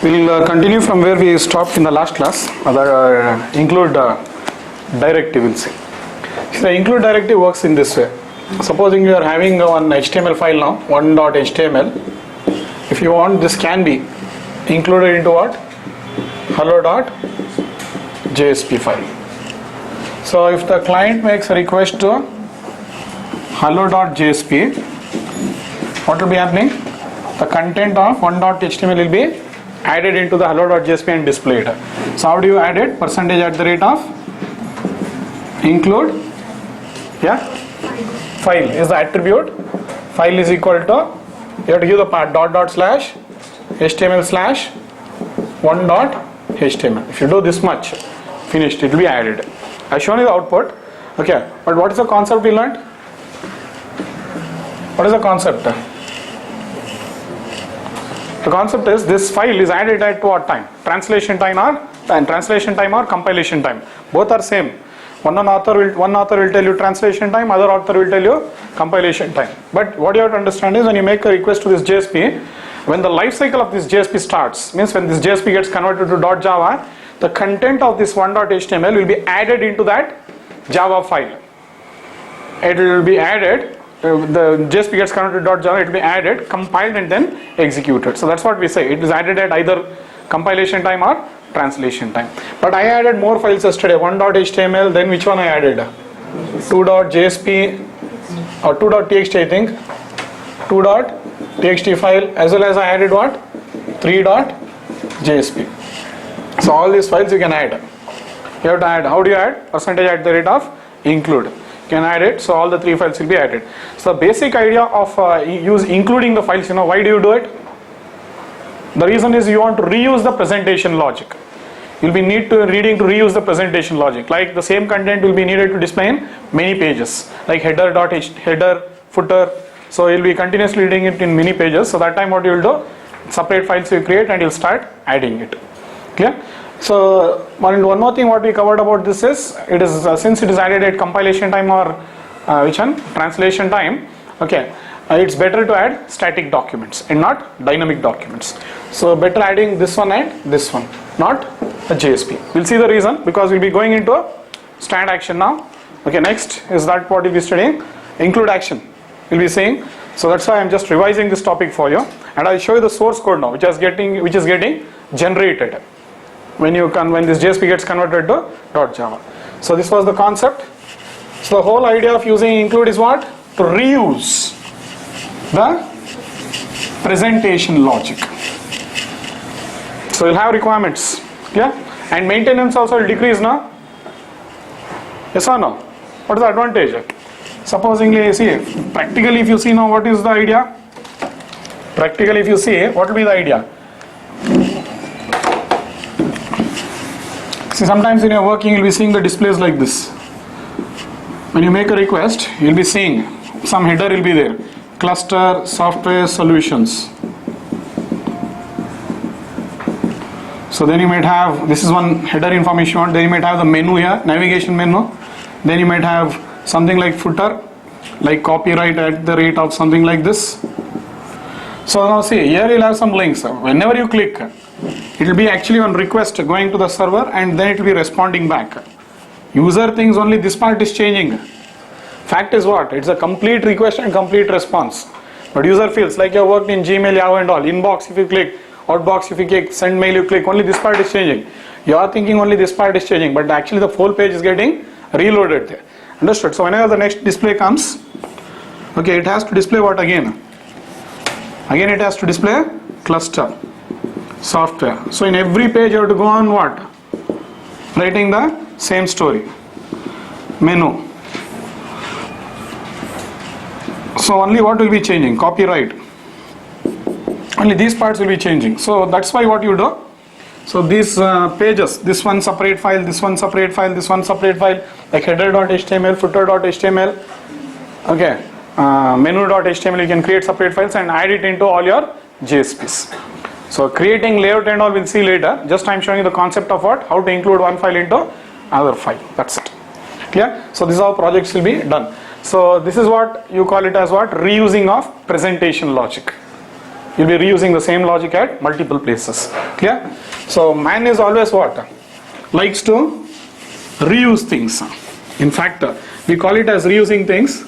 We'll continue from where we stopped in the last class. Include directive, we'll see. So the include directive works in this way. Supposing you are having one HTML file now, one.html. If you want, this can be included into what? hello.jsp file. So if the client makes a request to hello.jsp, what will be happening? The content of one.html will be added into the hello.jsp and displayed. So how do you add it? Percentage at the rate of include, file is the attribute. File is equal to, you have to give the part dot slash html slash one.html. If you do this much, finished, it will be added. I've shown you the output. Okay, but what is the concept we learned? What is the concept? The concept is this file is added at what time? Translation time or compilation time. Both are same. One author will tell you translation time, other author will tell you compilation time. But what you have to understand is when you make a request to this JSP, when the life cycle of this JSP starts, means when this JSP gets converted to .java, the content of this one.html will be added into that Java file. It will be added. The JSP gets converted to .java, it will be added, compiled and then executed. So that's what we say. It is added at either compilation time or translation time. But I added more files yesterday. One.html, then which one I added? 2.jsp or 2.txt I think. 2.txt file, as well as I added what? 3.jsp. So all these files you can add. You have to add. How do you add? Percentage at the rate of include. You can add it, so all the three files will be added. So the basic idea of including the files, why do you do it? The reason is you want to reuse the presentation logic. You'll be needing to reuse the presentation logic. Like the same content will be needed to display in many pages, like header, footer. So you'll be continuously reading it in many pages. So that time what you'll do, separate files you create and you'll start adding it. Clear? So one more thing what we covered about this is, it is since it is added at compilation time or translation time, okay, it's better to add static documents and not dynamic documents. So better adding this one and this one, not a JSP. We'll see the reason, because we'll be going into a stand action now. Okay, next is that what we'll be studying, include action we'll be saying. So that's why I'm just revising this topic for you, and I'll show you the source code now, which is getting generated when this JSP gets converted to .java. So this was the concept. So the whole idea of using include is what? To reuse the presentation logic. So you'll have requirements, and maintenance also will decrease now. Yes or no? What is the advantage? Supposingly, see, practically if you see now, what is the idea? Practically if you see, what will be the idea? See, sometimes when you're working, you'll be seeing the displays like this. When you make a request, you'll be seeing some header will be there. Cluster, software, solutions. So then you might have, this is one header information, then you might have the menu here, navigation menu. Then you might have something like footer, like copyright at the rate of something like this. So now see, here you'll have some links. Whenever you click, it will be actually on request going to the server, and then it will be responding back. User thinks only this part is changing. Fact is what? It's a complete request and complete response. But user feels like you have worked in Gmail, Yahoo and all. Inbox if you click, outbox if you click, send mail you click, only this part is changing. You are thinking only this part is changing, but actually the whole page is getting reloaded there. Understood? So whenever the next display comes, okay, it has to display what again? Again it has to display cluster, software. So in every page you have to go on what? Writing the same story. Menu. So only what will be changing? Copyright. Only these parts will be changing. So that's why what you do. So these pages, this one separate file, this one separate file, this one separate file, like header.html, footer.html, okay, menu.html, you can create separate files and add it into all your JSPs. So creating layout and all we'll see later. Just I'm showing you the concept of what? How to include one file into another file. That's it. Clear? So this is how projects will be done. So this is what you call it as what? Reusing of presentation logic. you'll be reusing the same logic at multiple places. Clear? So man is always what? Likes to reuse things. In fact, we call it as reusing things.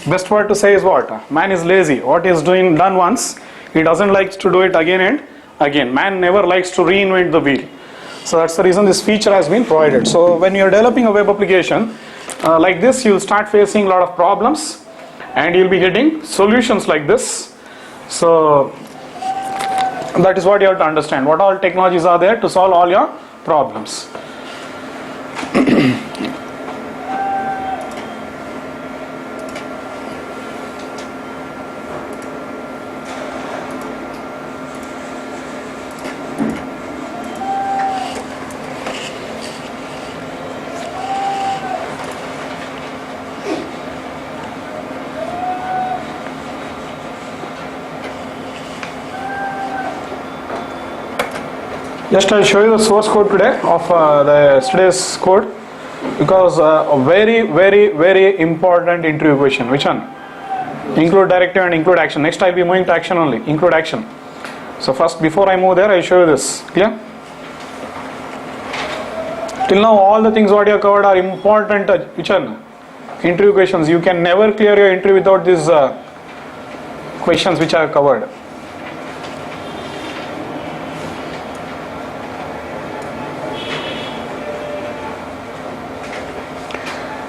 Best word to say is what? Man is lazy. What is done once, he doesn't like to do it again and again. Man never likes to reinvent the wheel. So that's the reason this feature has been provided. So when you're developing a web application like this, you'll start facing a lot of problems and you'll be getting solutions like this. So that is what you have to understand. What all technologies are there to solve all your problems. Just I'll show you the source code today of yesterday's code, because a very important interview question. Which one? Include directive and include action. Next I'll be moving to action only. Include action. So first, before I move there, I'll show you this. Clear? Till now all the things what you have covered are important. Which one? Interview questions. You can never clear your interview without these questions which I have covered.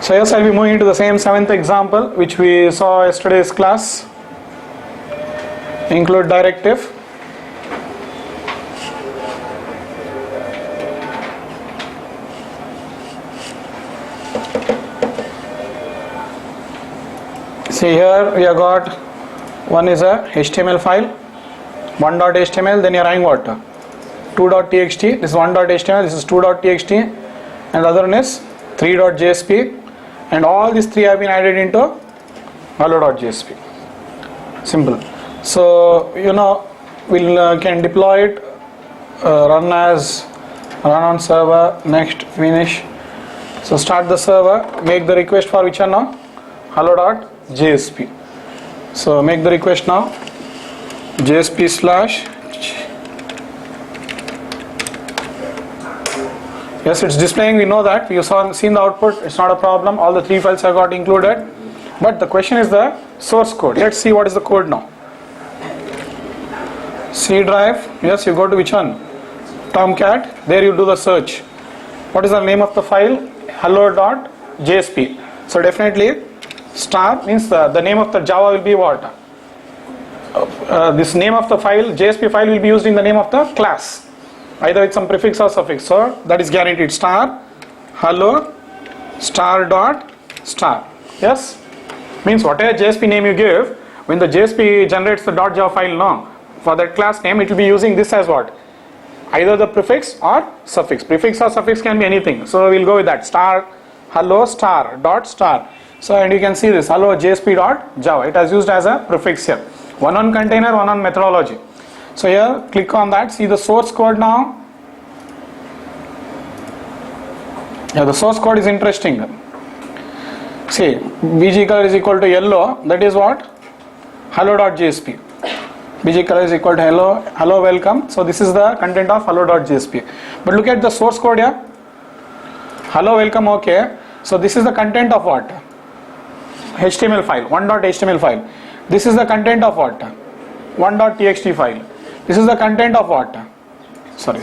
So yes, I'll be moving into the same 7th example which we saw yesterday's class. Include directive. See here we have got one is a HTML file, 1.html, then you are having what? 2.txt, this is 1.html, this is 2.txt, and the other one is 3.jsp. And all these three have been added into hello.jsp. Simple. So we'll can deploy it, run on server, next finish. So start the server, make the request for which one now? hello.jsp. So make the request now, jsp/. Yes, it's displaying, we know that, we have seen the output, it's not a problem, all the three files have got included. But the question is the source code. Let's see what is the code now. C drive, yes, you go to which one? Tomcat, there you do the search. What is the name of the file? hello.jsp. So definitely star means the name of the Java will be what? This name of the file, JSP file, will be used in the name of the class, either with some prefix or suffix. So that is guaranteed. Star hello star dot star. Yes, means whatever JSP name you give, when the JSP generates the .java file now, for that class name it will be using this as what? Either the prefix or suffix. Prefix or suffix can be anything. So we'll go with that. Star hello star dot star. So and you can see this hello JSP dot Java. It has used as a prefix here. One on container, one on methodology. So here click on that. See the source code now. Yeah, the source code is interesting. See, bg color is equal to yellow. That is what? hello.jsp. bg color is equal to hello welcome. So this is the content of hello.jsp. But look at the source code here. Hello welcome, okay. So this is the content of what? HTML file, 1.html file. This is the content of what? 1.txt file. This is the content of what? Sorry.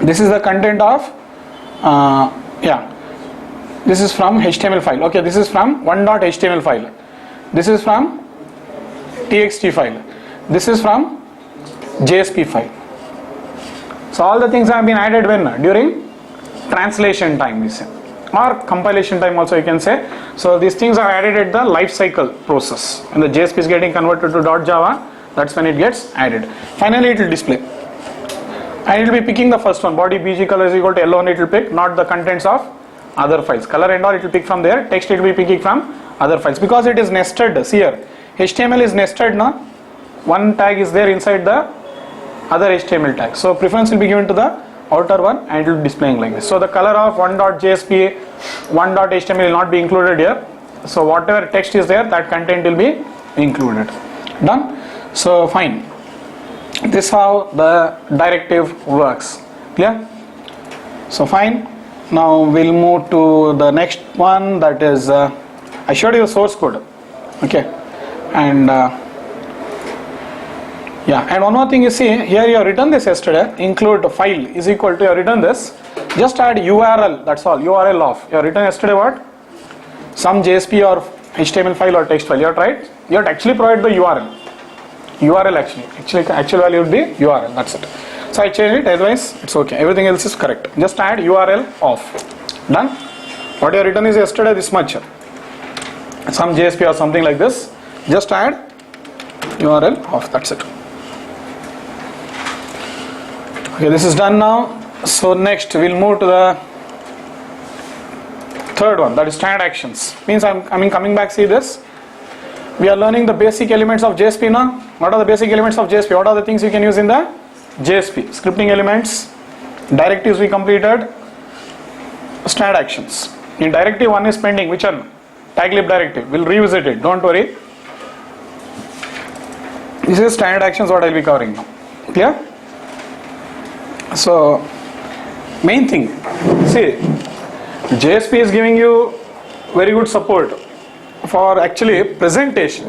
This is the content of this is from HTML file. Okay, this is from 1.html file. This is from txt file. This is from JSP file. So all the things have been added when? During translation time, we say, or compilation time also you can say. So these things are added at the life cycle process. When the JSP is getting converted to .java, that's when it gets added. Finally it will display. And it will be picking the first one. Body bg color is equal to yellow, and it will pick, not the contents of other files. Color and all it will pick from there. Text it will be picking from other files. Because it is nested. See here. HTML is nested now. One tag is there inside the other HTML tag. So preference will be given to the outer one and it will be displaying like this. So the color of 1.jsp, 1.html will not be included here. So whatever text is there, that content will be included. Done? So fine. This is how the directive works. Clear? So fine. Now we'll move to the next one, that is I showed you the source code. Okay. And yeah, and one more thing, you see here you have written this yesterday, include file is equal to, you have written this, just add URL, that's all, URL of, you have written yesterday what? Some JSP or HTML file or text file, you have tried, you have actually provided the URL actual value would be URL, that's it. So I changed it, otherwise it's okay, everything else is correct, just add URL of, done. What you have written is yesterday this much, some JSP or something like this, just add URL of, that's it. Okay, this is done now. So next we'll move to the third one, that is standard actions. Means I'm coming back, see this. We are learning the basic elements of JSP now. What are the basic elements of JSP? What are the things you can use in the JSP? Scripting elements, directives we completed, standard actions. In directive one is pending, which one? Taglib directive. We'll revisit it, don't worry. This is standard actions what I'll be covering now. Clear? So main thing, see, JSP is giving you very good support for actually presentation.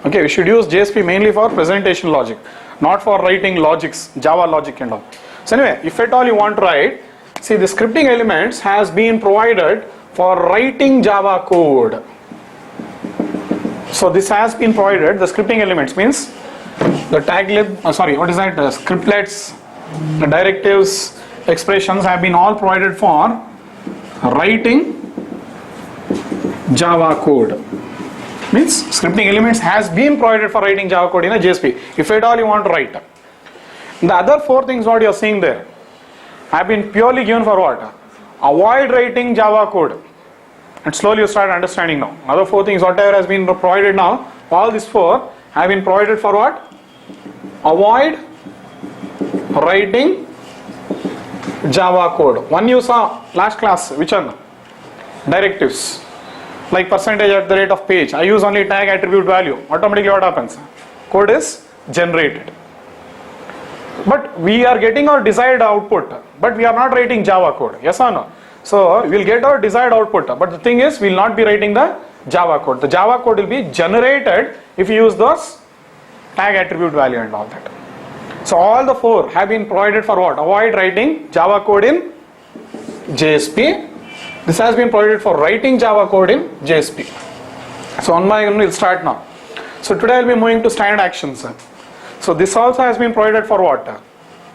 Okay, we should use JSP mainly for presentation logic, not for writing logics, Java logic and all. So anyway, if at all you want to write, see, the scripting elements has been provided for writing Java code. So this has been provided, the scripting elements means the taglib, what is that, scriptlets, the directives, expressions have been all provided for writing Java code. Means scripting elements has been provided for writing Java code in a JSP, if at all you want to write. The other four things what you are seeing there have been purely given for what? Avoid writing Java code. And slowly you start understanding now. Other four things whatever has been provided now, all these four have been provided for what? Avoid writing Java code. One you saw last class, which one? Directives. Like percentage at the rate of page. I use only tag attribute value. Automatically what happens? Code is generated. But we are getting our desired output. But we are not writing Java code. Yes or no? So we will get our desired output. But the thing is, we will not be writing the Java code. The Java code will be generated if you use those tag attribute value and all that. So all the four have been provided for what? Avoid writing Java code in JSP. This has been provided for writing Java code in JSP. So one by one we'll start now. So today I'll be moving to standard actions. So this also has been provided for what?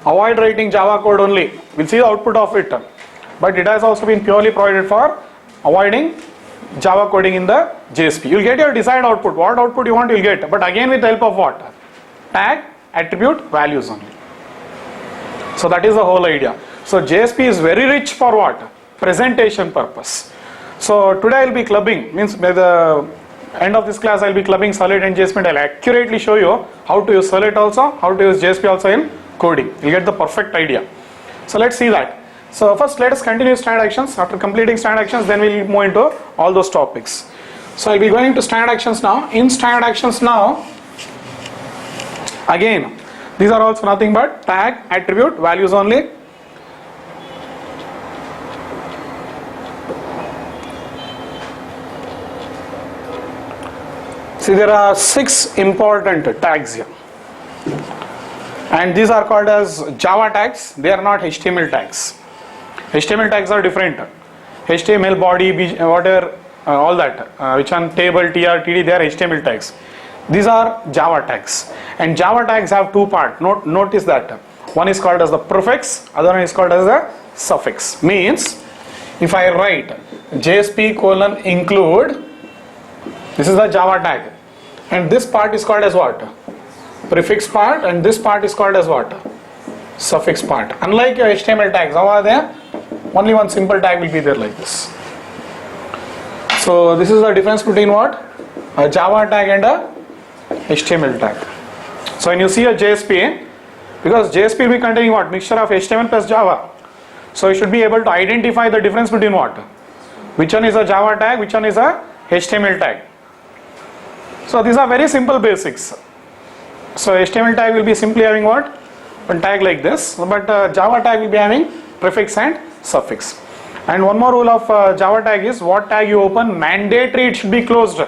Avoid writing Java code only. We'll see the output of it. But it has also been purely provided for avoiding Java coding in the JSP. You'll get your desired output. What output you want you'll get. But again with the help of what? Tag attribute values only. So that is the whole idea. So JSP is very rich for what? Presentation purpose. So today I will be clubbing, means by the end of this class I will be clubbing Servlet and JSP and I will accurately show you how to use Servlet also, how to use JSP also in coding. You will get the perfect idea. So let's see that. So first let us continue standard actions. After completing standard actions then we will move into all those topics. So I will be going to standard actions now. In standard actions now, again these are also nothing but tag attribute values only. See, there are 6 important tags here, and these are called as Java tags. They are not HTML tags. HTML tags are different. HTML body, whatever, all that, which one, table, tr, td, they are HTML tags. These are Java tags, and Java tags have two parts. Notice that one is called as the prefix, other one is called as the suffix. Means if I write JSP :include, this is the Java tag, and this part is called as what? Prefix part, and this part is called as what? Suffix part. Unlike your HTML tags, how are they? Only one simple tag will be there like this. So this is the difference between what? A Java tag and a HTML tag. So when you see a JSP, because JSP will be containing what? Mixture of HTML plus Java. So you should be able to identify the difference between what? Which one is a Java tag, which one is a HTML tag. So these are very simple basics. So HTML tag will be simply having what? One tag like this, but Java tag will be having prefix and suffix. And one more rule of Java tag is what tag you open, mandatory it should be closed.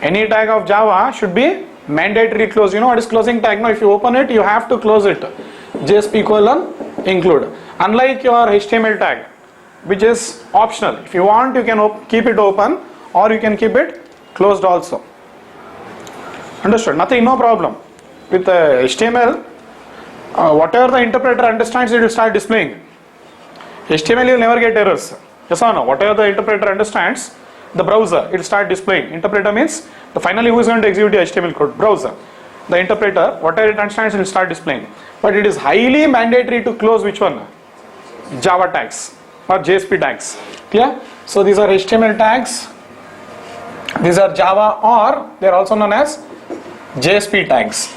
Any tag of Java should be mandatory closed. You know what is closing tag? Now if you open it, you have to close it. JSP :include. Unlike your HTML tag, which is optional. If you want, you can keep it open or you can keep it closed also. Understood? Nothing, no problem. With HTML, whatever the interpreter understands, it will start displaying. HTML, you will never get errors. Yes or no? Whatever the interpreter understands, the browser, it will start displaying. Interpreter means the finally who is going to execute the HTML code? Browser. The interpreter, whatever it understands, it will start displaying. But it is highly mandatory to close which one? Java tags or JSP tags. Clear? So these are HTML tags. These are Java, or they are also known as JSP tags.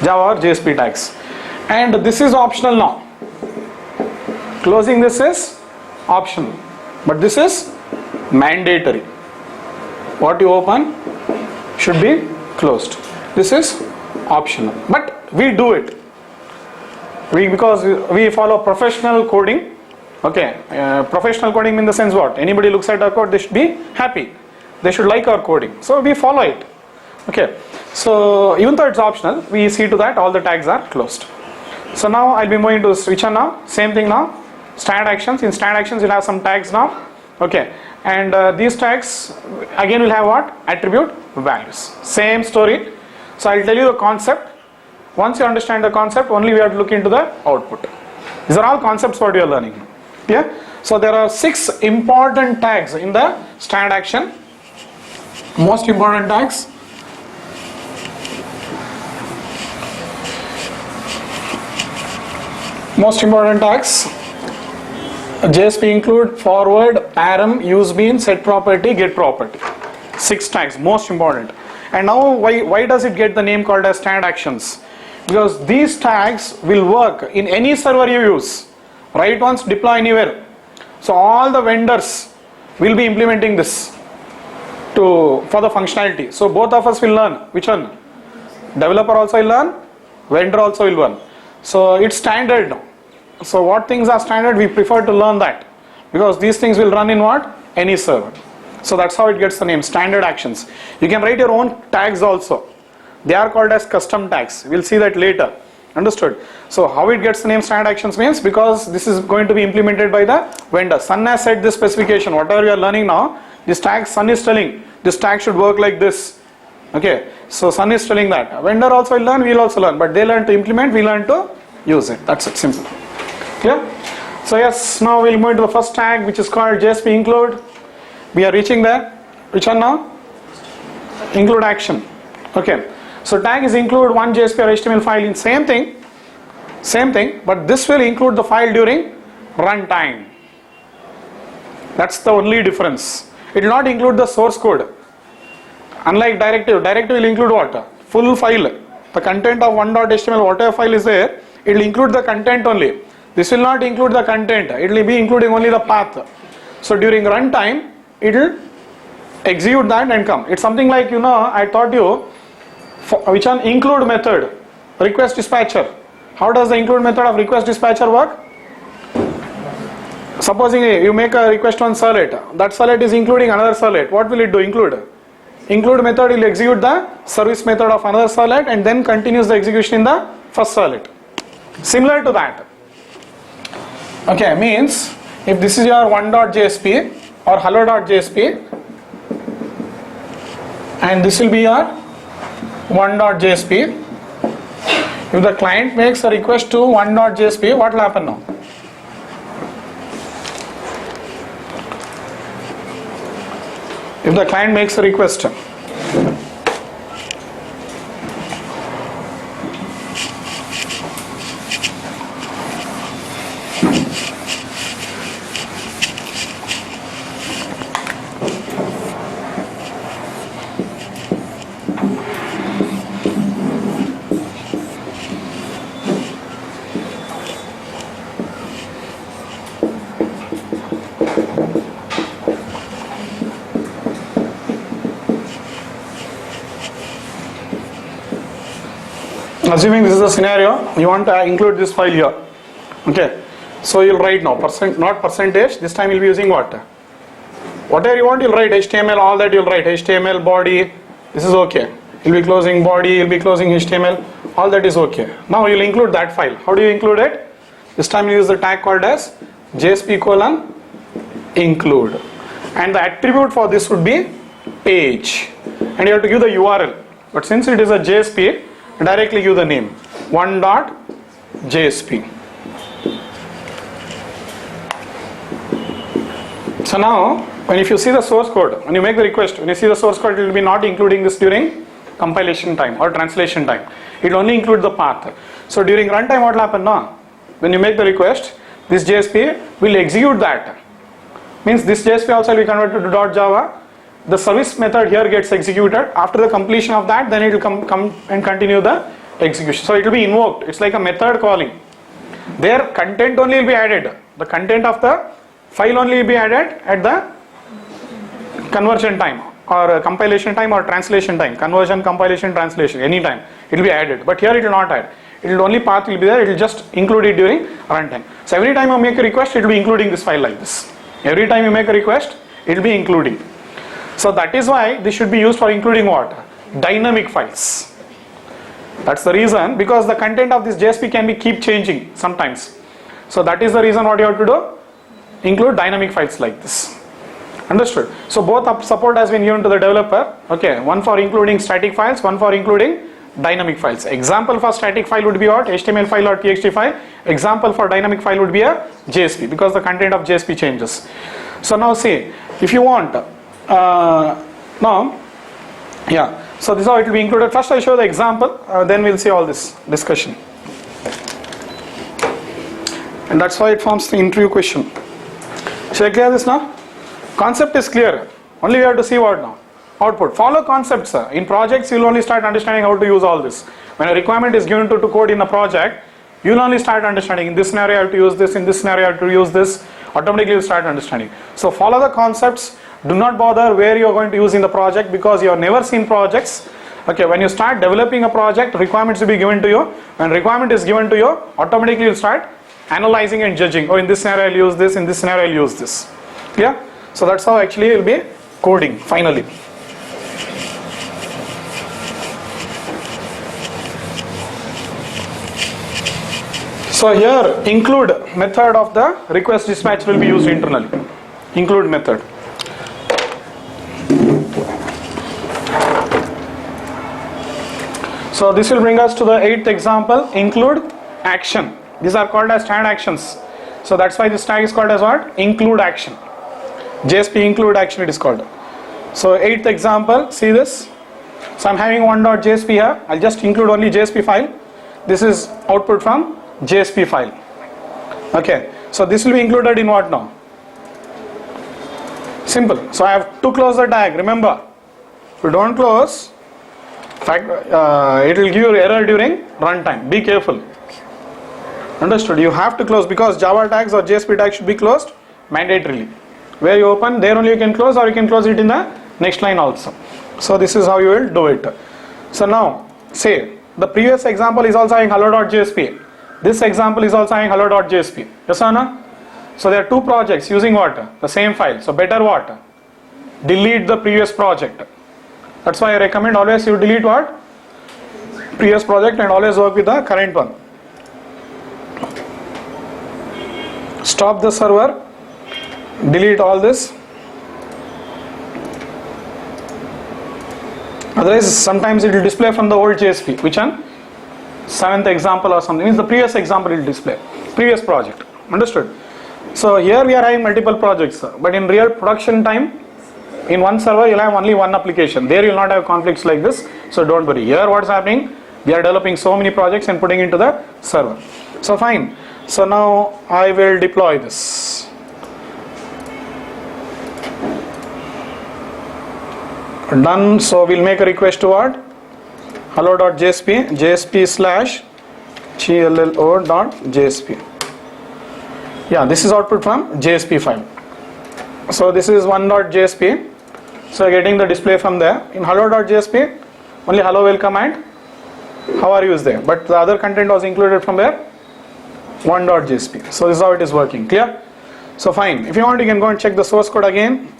Java or JSP tags. And this is optional now. Closing this is optional, but this is mandatory. What you open should be closed. This is optional, but we do it. Because we follow professional coding. Okay, professional coding in the sense what? Anybody looks at our code, they should be happy. They should like our coding. So we follow it. Okay, so even though it's optional, we see to that all the tags are closed. So now I'll be moving to switch on now. Same thing now. Standard actions. In standard actions, you'll have some tags now. Okay, and these tags again will have what? Attribute values. Same story. So I'll tell you the concept. Once you understand the concept, only we have to look into the output. These are all concepts what you are learning. Yeah. So there are 6 important tags in the standard action. Most important tags. Most important tags: JSP include, forward, param, use bean, set property, get property. 6 tags, most important. And now why does it get the name called as standard actions? Because these tags will work in any server you use. Write once, deploy anywhere. So all the vendors will be implementing this for the functionality. So both of us will learn. Which one? Developer also will learn, vendor also will learn. So it's standard now. So what things are standard, we prefer to learn that, because these things will run in what? Any server. So that's how it gets the name standard actions. You can write your own tags also. They are called as custom tags. We'll see that later. Understood? So how it gets the name standard actions means because this is going to be implemented by the vendor. Sun has set this specification. Whatever you are learning now, this tag Sun is telling this tag should work like this. Okay, so Sun is telling that. Vendor also will learn, we will also learn, but they learn to implement, we learn to use it. That's it, simple. Clear? So yes, now we'll move to the first tag, which is called JSP include. We are reaching there. Which one now? Include action. Okay. So tag is include one JSP or HTML file in same thing, but this will include the file during runtime. That's the only difference. It will not include the source code. Unlike directive will include what? Full file. The content of 1.html, whatever file is there, it will include the content only. This will not include the content. It will be including only the path. So during runtime, it will execute that and come. It's something like, I taught you which one? Include method, request dispatcher. How does the include method of request dispatcher work? Supposing you make a request on Servlet, that Servlet is including another Servlet. What will it do? Include method will execute the service method of another Servlet and then continues the execution in the first Servlet. Similar to that. Okay, means if this is your 1.jsp or hello.jsp and this will be your 1.jsp. If the client makes a request to 1.jsp, what will happen now? If the client makes a request, Assuming this is a scenario, you want to include this file here. Okay. So you'll write now not percentage. This time you'll be using what? Whatever you want, you'll write HTML. All that you'll write HTML body. This is okay. You'll be closing body. You'll be closing HTML. All that is okay. Now you'll include that file. How do you include it? This time you use the tag called as JSP :include, and the attribute for this would be page, and you have to give the URL. But since it is a JSP, directly give the name 1.jsp. So now, if you see the source code, when you make the request, when you see the source code, it will be not including this during compilation time or translation time. It will only include the path. So during runtime, what will happen now? When you make the request, this JSP will execute that. Means this JSP also will be converted to .java. The service method here gets executed. After the completion of that, then it will come and continue the execution. So it will be invoked. It's like a method calling. Their content only will be added. The content of the file only will be added at the conversion time or compilation time or translation time. Conversion, compilation, translation, any time it will be added. But here it will not add. It will only path will be there. It will just include it during runtime. So every time you make a request, it will be including this file like this. Every time you make a request, it will be including. So that is why this should be used for including what? Dynamic files. That's the reason, because the content of this JSP can be keep changing sometimes. So that is the reason what you have to do. Include dynamic files like this. Understood? So both support has been given to the developer. Okay, one for including static files, one for including dynamic files. Example for static file would be what? HTML file or TXT file. Example for dynamic file would be a JSP, because the content of JSP changes. So now see, if you want, so this is how it will be included. First I show the example, then we'll see all this discussion. And that's why it forms the interview question. Shall I clear this now? Concept is clear. Only we have to see what now? Output. Follow concepts. In projects, you will only start understanding how to use all this. When a requirement is given to code in a project, you will only start understanding. In this scenario, I have to use this. In this scenario, I have to use this. Automatically, you will start understanding. So follow the concepts. Do not bother where you are going to use in the project, because you have never seen projects. Okay, when you start developing a project, requirements will be given to you. When requirement is given to you, automatically you will start analyzing and judging. Oh, in this scenario, I will use this. In this scenario, I will use this. Yeah. So that's how actually you will be coding finally. So here include method of the request dispatch will be used internally. Include method. So this will bring us to the 8th example, include action. These are called as tag actions. So that's why this tag is called as what? Include action. JSP include action it is called. So 8th example, see this. So I'm having 1.jsp here. I'll just include only JSP file. This is output from JSP file. Okay. So this will be included in what now? Simple. So I have to close the tag. Remember, if you don't close, it will give you error during runtime. Be careful. Understood? You have to close, because Java tags or JSP tags should be closed mandatorily. Where you open, there only you can close, or you can close it in the next line also. So this is how you will do it. So now, say, the previous example is also having hello.jsp. This example is also having hello.jsp. Yes or no? So there are two projects using what? The same file. So better what? Delete the previous project. That's why I recommend always you delete what? Previous project, and always work with the current one. Stop the server. Delete all this. Otherwise, sometimes it will display from the old JSP. Which one? 7th example or something. Means the previous example will display. Previous project. Understood? So here we are having multiple projects, but in real production time, in one server you'll have only one application. There you'll not have conflicts like this. So don't worry. Here what's happening? We are developing so many projects and putting into the server. So fine. So now I will deploy this. Done. So we'll make a request to what? Hello.jsp, jsp/gllo.jsp. Yeah, this is output from JSP file. So this is 1.jsp. So getting the display from there. In hello.jsp, only hello will come and How are used there? But the other content was included from there. 1.jsp. So this is how it is working. Clear? So fine. If you want, you can go and check the source code again.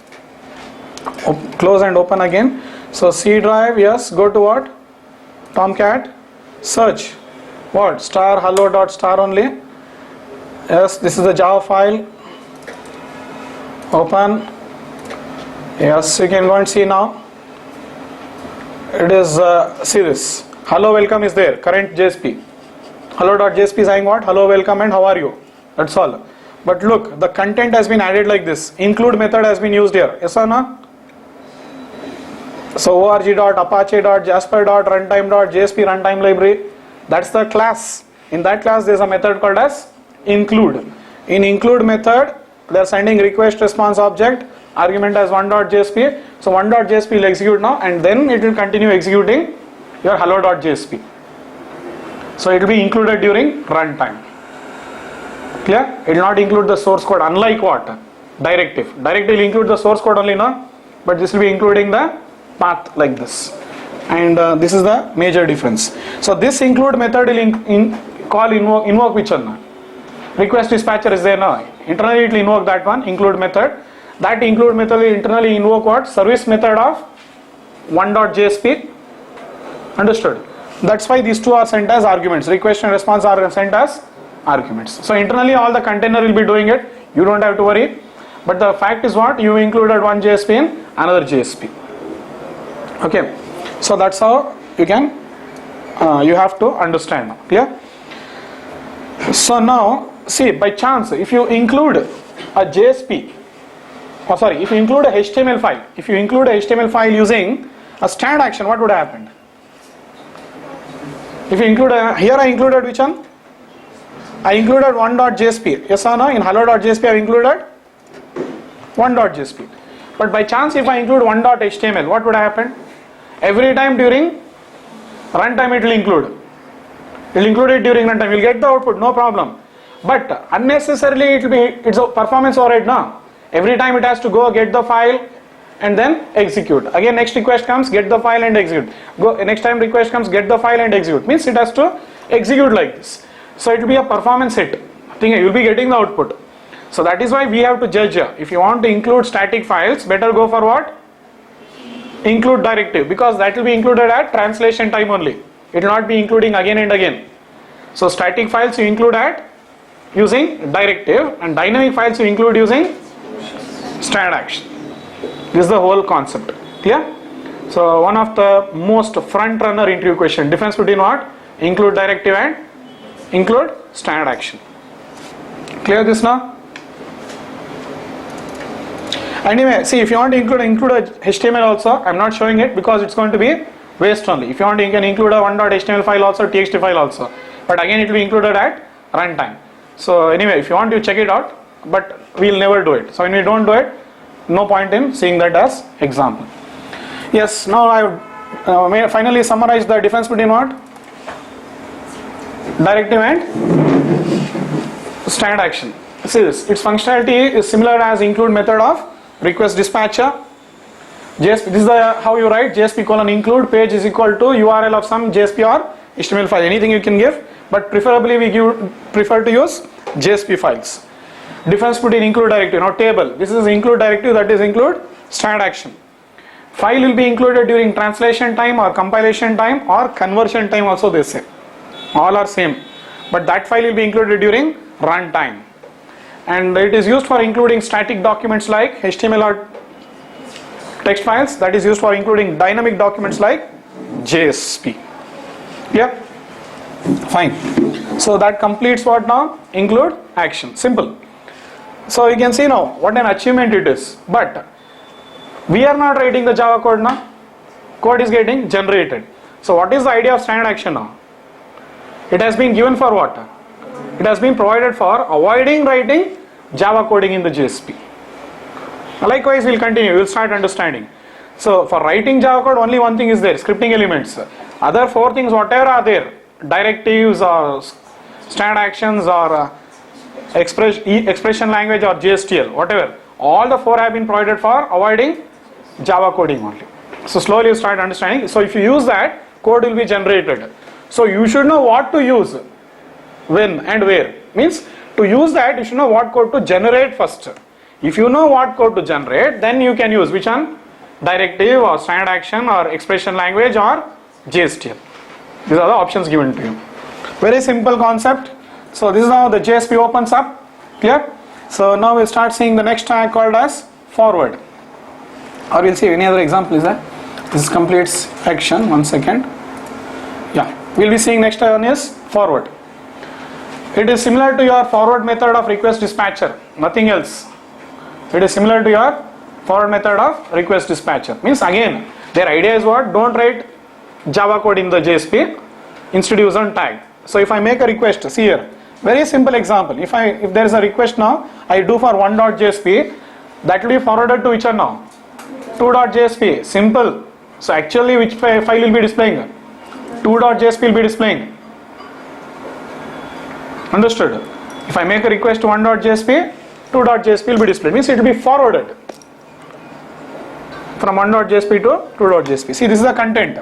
Close and open again. So C drive, yes. Go to what? Tomcat. Search. What? Star hello dot star only. Yes. This is the Java file. Open. Yes. You can go and see now. It is see this. Hello welcome is there. Current JSP. Hello.jsp is saying what? Hello welcome and how are you? That's all. But look, the content has been added like this. Include method has been used here. Yes or no? So org.apache.jasper.runtime.jsp runtime library. That's the class. In that class there is a method called as include. In include method they are sending request response object, argument as 1.jsp. So 1.jsp will execute now and then it will continue executing your hello.jsp. So it will be included during runtime. Clear? It will not include the source code, unlike what? Directive. Directive will include the source code only now, but this will be including the path like this. And this is the major difference. So this include method will invoke which one? Request dispatcher is there now. Internally it will invoke that one, include method. That include method will internally invoke what? Service method of 1.jsp. Understood? That's why these two are sent as arguments. Request and response are sent as arguments. So internally all the container will be doing it. You don't have to worry. But the fact is what? You included one JSP in another JSP. Okay. So that's how you can, you have to understand now. Clear? So now, see, by chance, if you include a JSP, if you include a HTML file, if you include a HTML file using a stand action, what would have happened? If you include here I included which one? I included 1.jsp. Yes or no? In hello.jsp I have included 1.jsp. But by chance if I include 1.html, what would happen? Every time during runtime it will include. It will include it during runtime. You will get the output, no problem. But unnecessarily it will be, it's a performance override now. Every time it has to go get the file and then execute. Again next request comes, get the file and execute. Go next time request comes, get the file and execute. Means it has to execute like this. So it will be a performance hit. You will be getting the output. So that is why we have to judge here. If you want to include static files, better go for what? Include directive, because that will be included at translation time only. It will not be including again and again. So static files you include at using directive, and dynamic files you include using stand action. This is the whole concept. Clear? So one of the most front runner interview question, difference between what? Include directive and include stand action. Clear this now? Anyway, see, if you want to include a HTML also, I am not showing it because it's going to be waste only. If you want, you can include a 1.html file also, txt file also, but again it will be included at runtime. So anyway, if you want to check it out, but we'll never do it. So when we don't do it, no point in seeing that as example. Yes, now I would finally summarize the difference between what? Directive and stand action. See this, its functionality is similar as include method of request dispatcher. JSP, this is how you write JSP colon include page is equal to URL of some JSP or HTML file, anything you can give, but preferably we prefer to use JSP files. Difference between include directive, now table, this is include directive, that is include stand action. File will be included during translation time or compilation time or conversion time also they say. All are same, but that file will be included during runtime. And it is used for including static documents like HTML or text files, that is used for including dynamic documents like JSP. Yeah, fine. So that completes what now? Include action, simple. So you can see now what an achievement it is, but we are not writing the Java code now, code is getting generated. So what is the idea of stand action now? It has been given for what? It has been provided for avoiding writing Java coding in the JSP. Likewise, we'll continue, we'll start understanding. So for writing Java code, only one thing is there, scripting elements. Other four things, whatever are there, directives or stand actions or expression language or JSTL, whatever, all the four have been provided for avoiding Java coding only. So slowly you start understanding. So if you use that, code will be generated. So you should know what to use, when and where. Means to use that you should know what code to generate first. If you know what code to generate, then you can use which one? Directive or standard action or expression language or JSTL. These are the options given to you. Very simple concept. So this is how the JSP opens up. Clear? So now we'll start seeing the next tag called as forward. Or we'll see any other example is that. This completes action. 1 second. Yeah. We'll be seeing next one is forward. It is similar to your forward method of request dispatcher. Nothing else. It is similar to your forward method of request dispatcher. Means again, their idea is what? Don't write Java code in the JSP. Instead use on tag. So if I make a request, see here, very simple example. If there is a request now, I do for 1.jsp, that will be forwarded to which one now? 2.jsp. Simple. So actually which file will be displaying? 2.jsp will be displaying. Understood? If I make a request to 1.jsp, 2.jsp will be displayed. Means it will be forwarded from 1.jsp to 2.jsp. See, this is the content.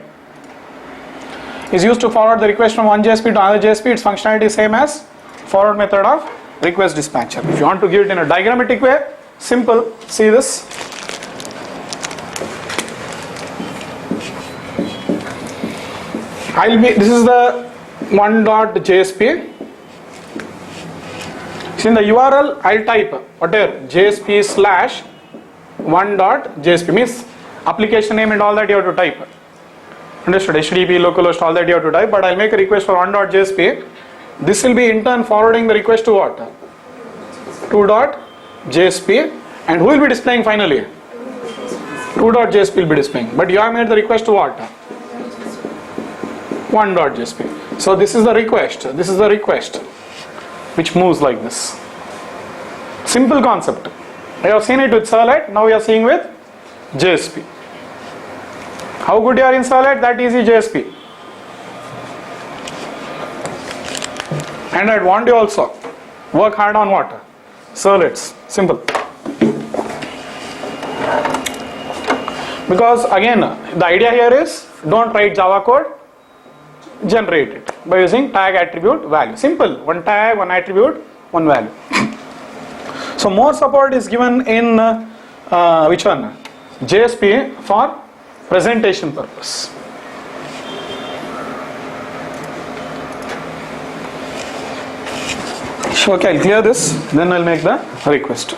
Is used to forward the request from one JSP to another JSP. Its functionality is same as forward method of request dispatcher. If you want to give it in a diagrammatic way, simple. See this. This is the 1.jsp. See in the URL, I'll type whatever JSP slash 1.jsp means application name and all that you have to type. Understood? HTTP, localhost, all that you have to type. But I'll make a request for 1.jsp. This will be in turn forwarding the request to what? 2.jsp. And who will be displaying finally? 2.jsp will be displaying. But you have made the request to what? 1.jsp. So this is the request. This is the request which moves like this. Simple concept. I have seen it with Servlet. Now we are seeing with JSP. How good you are in Servlet? That easy JSP. And I'd want you also work hard on what? Servlets. Simple. Because again, the idea here is don't write Java code, generate it by using tag attribute value. Simple. One tag, one attribute, one value. So more support is given in which one? JSP for presentation purpose. So okay, I'll clear this, then I'll make the request.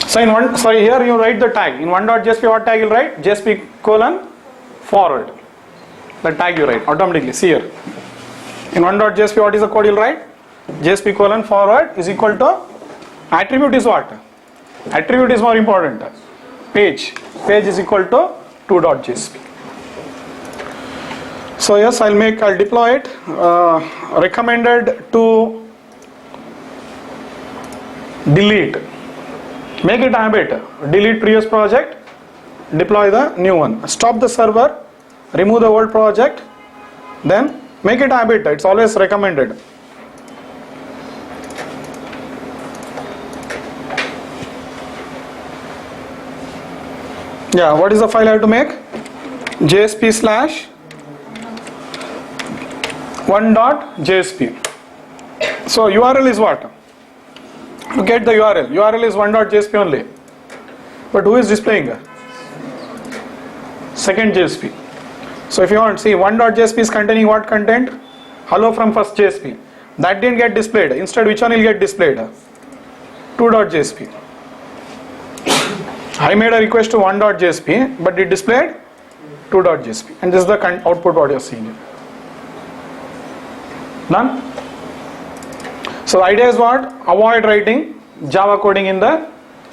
So here you write the tag. In 1.jsp what tag you'll write? JSP colon forward. The tag you write automatically. See here. In 1.jsp what is the code you'll write? JSP colon forward is equal to attribute is what? Attribute is more important. Page is equal to 2.jsp. So yes, I'll deploy it. Recommended to delete. Make it a habit. Delete previous project. Deploy the new one. Stop the server. Remove the old project. Then make it a habit. It's always recommended. Yeah, what is the file I have to make? JSP slash 1.jsp. So URL is what? Look at the URL. URL is 1.jsp only. But who is displaying? Second JSP. So if you want to see 1.jsp is containing what content? Hello from first JSP. That didn't get displayed. Instead, which one will get displayed? 2.jsp. I made a request to 1.jsp, but it displayed 2.jsp. And this is the output what you are seeing here. Done? So the idea is what? Avoid writing Java coding in the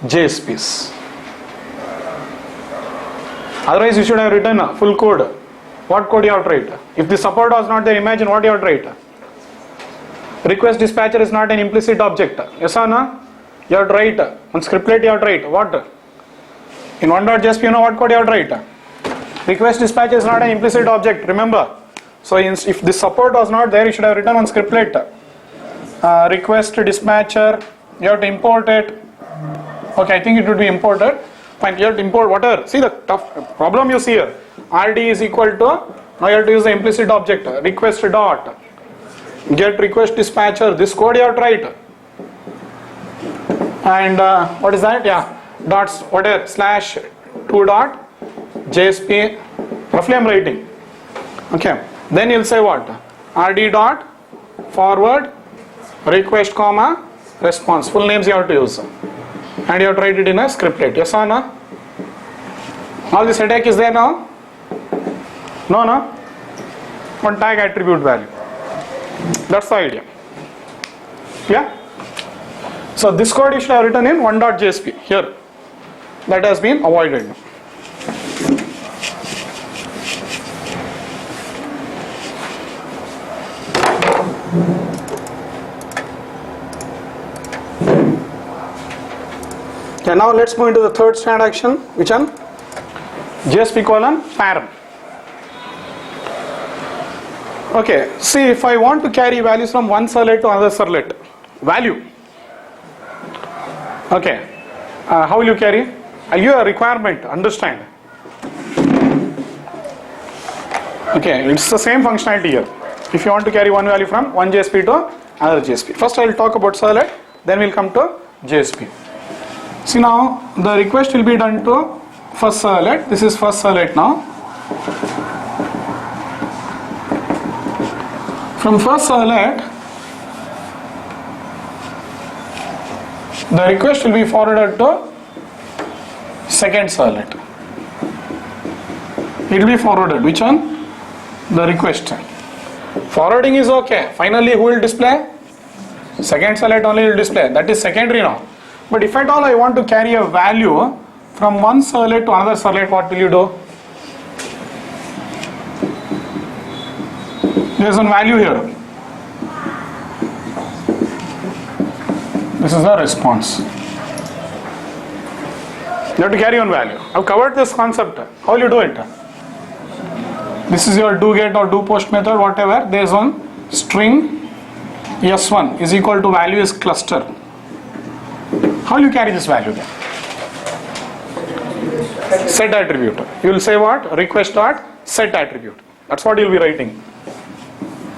JSPs. Otherwise you should have written a full code. What code you have to write? If the support was not there, imagine what you have to write. Request dispatcher is not an implicit object. Yes or no? You have to write. On scriptlet you have to write. What? In 1.jsp you know what code you have to write. Request dispatcher is not an implicit object. Remember. So if this support was not there, you should have written on scriptlet. Request dispatcher, you have to import it. Okay, I think it would be imported. fine, you have to import whatever. See the tough problem you see here. RD is equal to, now you have to use the implicit object, request dot, get request dispatcher, this code you have to write. And what is that? Yeah, dots, whatever, slash 2 dot JSP, roughly I'm writing. Okay, then you'll say what? RD dot forward request comma response, full names you have to use. And you have to write it in a scriptlet, yes or no? All this headache is there now? No, no? One tag attribute value. That's the idea. Yeah? So this code you should have written in 1.jsp here. That has been avoided. Okay, now let's move into the third standard action. Which one? JSP colon param. Okay, see if I want to carry values from one servlet to another servlet, value. Okay, how will you carry? I'll give a requirement, understand. Okay, it's the same functionality here. If you want to carry one value from one JSP to another JSP. First I will talk about servlet, then we'll come to JSP. See now, the request will be done to first servlet. This is first servlet now. From first servlet, the request will be forwarded to second servlet. It will be forwarded. Which one? The request. Forwarding is okay. Finally, who will display? Second servlet only will display. That is secondary now. But if at all I want to carry a value from one servlet to another servlet, what will you do? There is one value here. This is the response. You have to carry one value. I've covered this concept. How will you do it? This is your do get or do post method, whatever. There is one string s1 is equal to value is cluster. How will you carry this value then? Set attribute. You will say what? Request dot set attribute. That's what you will be writing.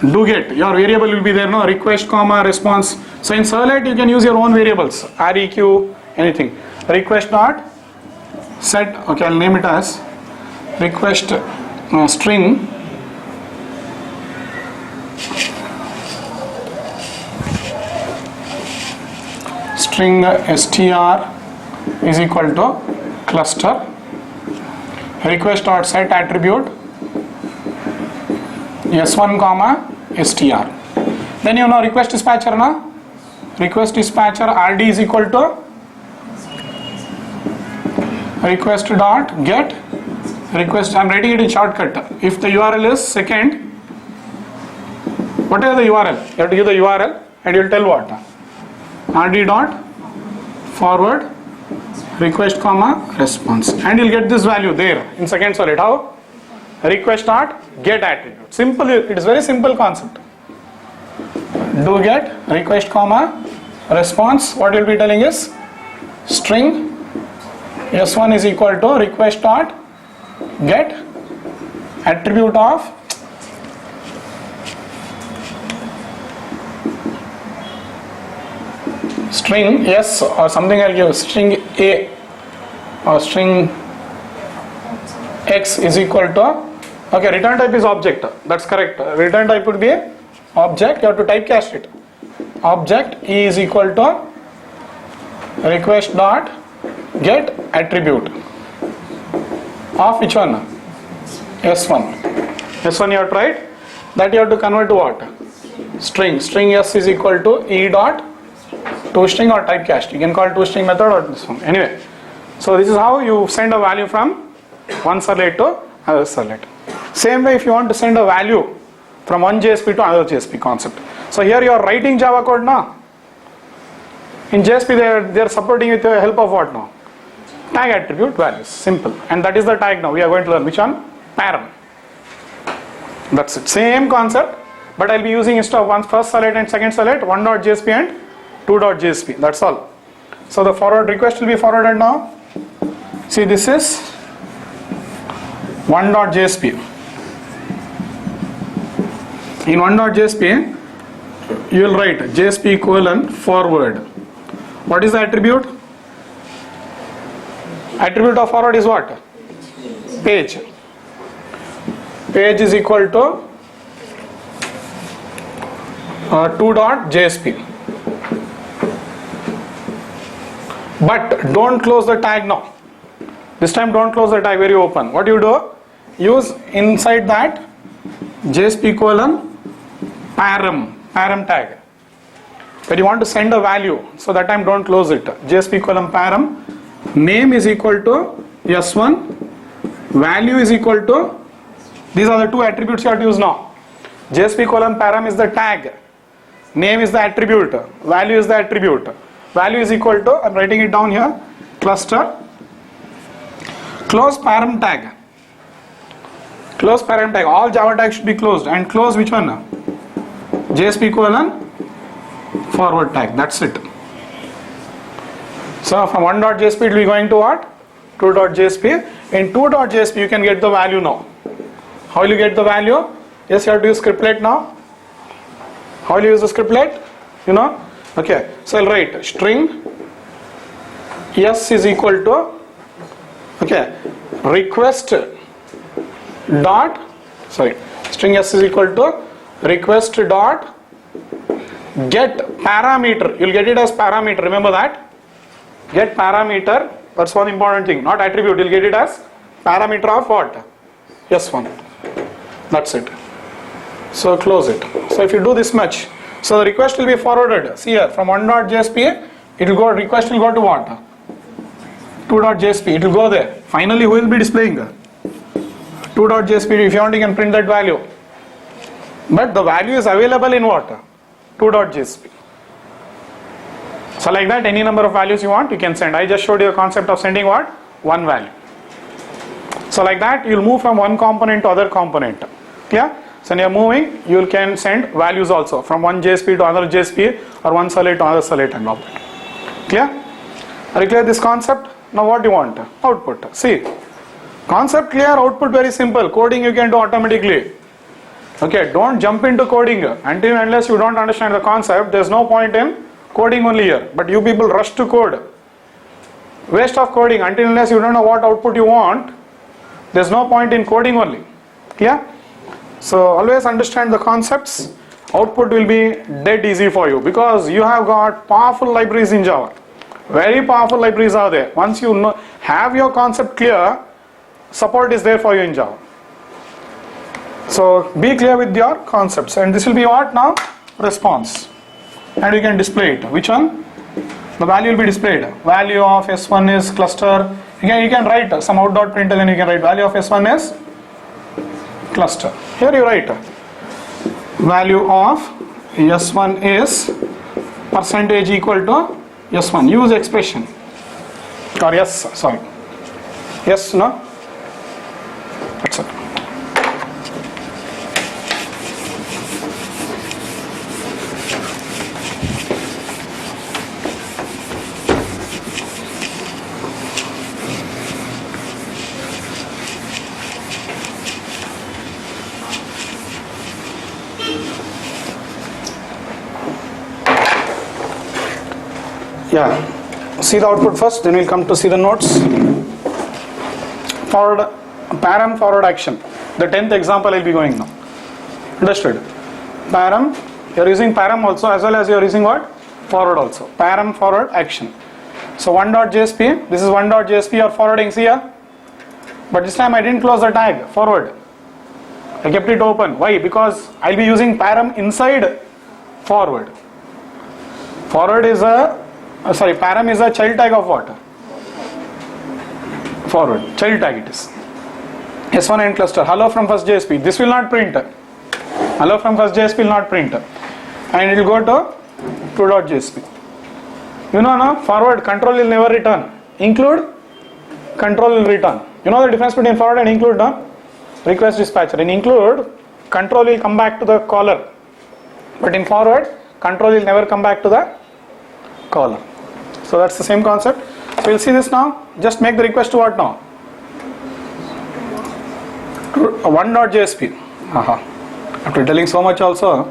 Do get, your variable will be there, no? Request comma response. So in servlet you can use your own variables, req, anything. Request dot set, okay, I'll name it as request string string str is equal to cluster. Request dot set attribute s1 comma str. Then you know request dispatcher na? Request dispatcher rd is equal to request dot get request. I am writing it in shortcut. If the URL is second, whatever the URL, you have to give the URL and you will tell what? rd dot forward request comma response, and you'll get this value there in second servlet. How? Request dot get attribute. Simple, it is very simple concept. Do get request comma response. What you'll be telling is string s1 is equal to request dot get attribute of string s or something I'll give string a or string x is equal to, okay, return type is object, that's correct. Return type would be object, you have to typecast it. Object e is equal to request dot get attribute of which one? S1. S1 you have to write, that you have to convert to what? String. String s is equal to e dot toString or typecast. You can call toString method or this one. Anyway, so this is how you send a value from one servlet to another servlet. Same way if you want to send a value from one JSP to another JSP concept. So here you are writing Java code now. In JSP they are supporting with the help of what now? Tag attribute values. Simple. And that is the tag now. We are going to learn which one? Param. That's it. Same concept, but I'll be using instead of one first servlet and second servlet, 1.jsp and 2.jsp. That's all. So the forward request will be forwarded now. See, this is 1.jsp. In 1.jsp, you will write JSP colon forward. What is the attribute? Attribute of forward is what? Page. Page is equal to 2.jsp. But don't close the tag now. This time don't close the tag, very open. What you do? Use inside that JSP colon param tag. When you want to send a value, so that time don't close it. JSP colon param, name is equal to S1, value is equal to, these are the two attributes you have to use now. JSP colon param is the tag, name is the attribute, value is the attribute. Value is equal to, I am writing it down here, cluster, close param tag. Close param tag, all Java tags should be closed, and close which one? JSP colon forward tag, that's it. So from 1.jsp it will be going to what? 2.jsp. In 2.jsp you can get the value now. How will you get the value? Yes, you have to use scriptlet now. How will you use the scriptlet? You know? Okay, so I'll write string s is equal to, okay, request dot, sorry, string s is equal to request dot get parameter. You'll get it as parameter, remember that? Get parameter, that's one important thing, not attribute. You'll get it as parameter of what? S1. That's it. So close it. So if you do this much, so the request will be forwarded. See here, from 1.jsp, it will go, request will go to what? 2.jsp, it will go there. Finally, who will be displaying? 2.jsp, if you want, you can print that value. But the value is available in what? 2.jsp. So like that, any number of values you want, you can send. I just showed you a concept of sending what? One value. So like that, you'll move from one component to other component. Yeah? So when you're moving, you can send values also from one JSP to another JSP or one Servlet to another Servlet and all that. Clear? Are you clear this concept? Now what do you want? Output. See, concept clear, output very simple. Coding you can do automatically. Okay, don't jump into coding until unless you don't understand the concept. There's no point in coding only here. But you people rush to code. Waste of coding until unless you don't know what output you want. There's no point in coding only. Clear? So always understand the concepts. Output will be dead easy for you because you have got powerful libraries in Java. Very powerful libraries are there. Once you know, have your concept clear, support is there for you in Java. So be clear with your concepts, and this will be what now? Response. And you can display it. Which one? The value will be displayed. Value of S1 is cluster. You can write some out.println and you can write value of S1 is cluster. Here you write value of S1 is percentage equal to S1. Use expression. Or yes, sorry. Yes, no? That's it. Yeah, see the output first, then we'll come to see the notes. Forward, param forward action. The 10th example I'll be going now. Understood? Param, you're using param also as well as you're using what? Forward also. Param forward action. So 1.jsp, this is 1.jsp you're forwarding, see here? But this time I didn't close the tag, forward. I kept it open. Why? Because I'll be using param inside forward. Forward is param is a child tag of what? Forward, child tag it is. S1 and cluster, hello from first JSP. This will not print. Hello from first JSP will not print. And it will go to 2.jsp. You know now, forward control will never return. Include, control will return. You know the difference between forward and include, no? Request dispatcher. In include, control will come back to the caller. But in forward, control will never come back to the caller. So that's the same concept. So So we'll see this now. Just make the request to what now? 1.jsp. After telling so much also,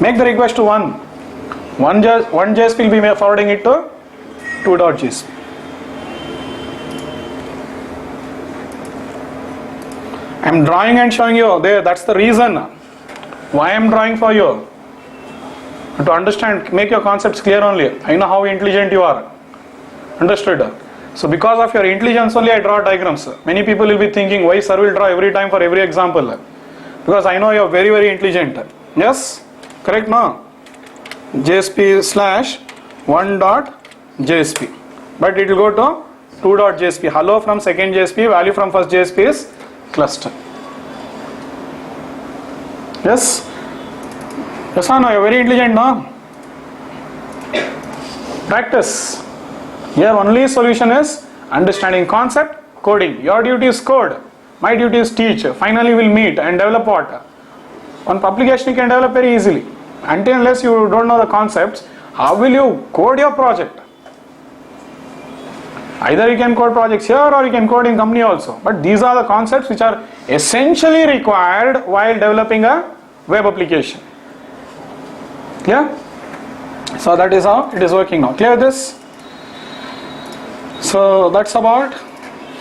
make the request to 1. 1 JSP will be forwarding it to 2.jsp. I am drawing and showing you there. That's the reason why I am drawing for you. To understand, make your concepts clear only. I know how intelligent you are. Understood? So because of your intelligence only I draw diagrams. Many people will be thinking why sir will draw every time for every example. Because I know you are very, very intelligent. Yes? Correct no? JSP slash 1.JSP. But it will go to 2.JSP. Hello from second JSP, value from first JSP is cluster. Yes? Yes or no? You are very intelligent no? Practice. Here only solution is understanding concept, coding. Your duty is code. My duty is teach. Finally we'll meet and develop what? One application you can develop very easily. Until unless you don't know the concepts, how will you code your project? Either you can code projects here or you can code in company also. But these are the concepts which are essentially required while developing a web application. Clear? So that is how it is working now. Clear this? So that's about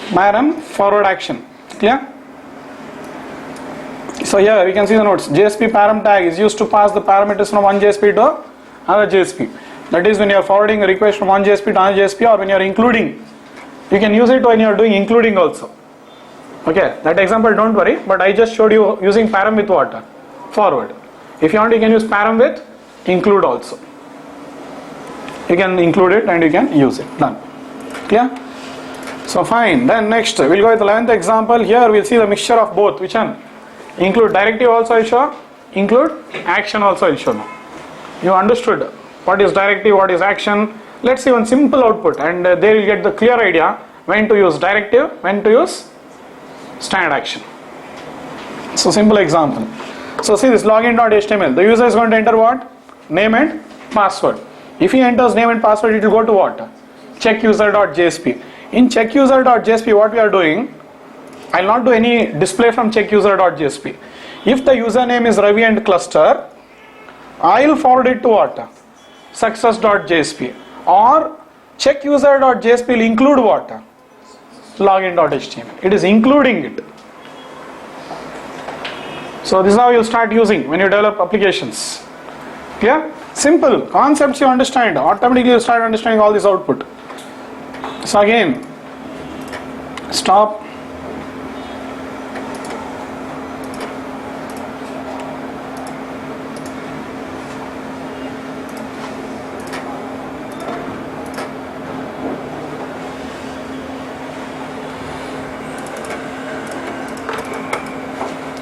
param forward action. Clear? So here we can see the notes. JSP param tag is used to pass the parameters from one JSP to another JSP. That is when you are forwarding a request from one JSP to another JSP, or when you are including. You can use it when you are doing including also. Okay, that example don't worry, but I just showed you using param with what? Forward. If you want, you can use param with include also. You can include it and you can use it. Done. Clear? So fine. Then next we'll go with the 11th example. Here we'll see the mixture of both. Which one? Include directive also I'll show. Include action also I'll show now. You understood what is directive, what is action. Let's see one simple output, and there you'll get the clear idea when to use directive, when to use standard action. So simple example. So see this login.html. The user is going to enter what? Name and password. If he enters name and password, it will go to what? Checkuser.jsp. In checkuser.jsp, what we are doing, I will not do any display from checkuser.jsp. If the username is Ravi and cluster, I will forward it to what? Success.jsp. Or checkuser.jsp will include what? Login.html. It is including it. So this is how you will start using when you develop applications. Clear? Simple concepts you understand, automatically you start understanding all this output. So again, stop.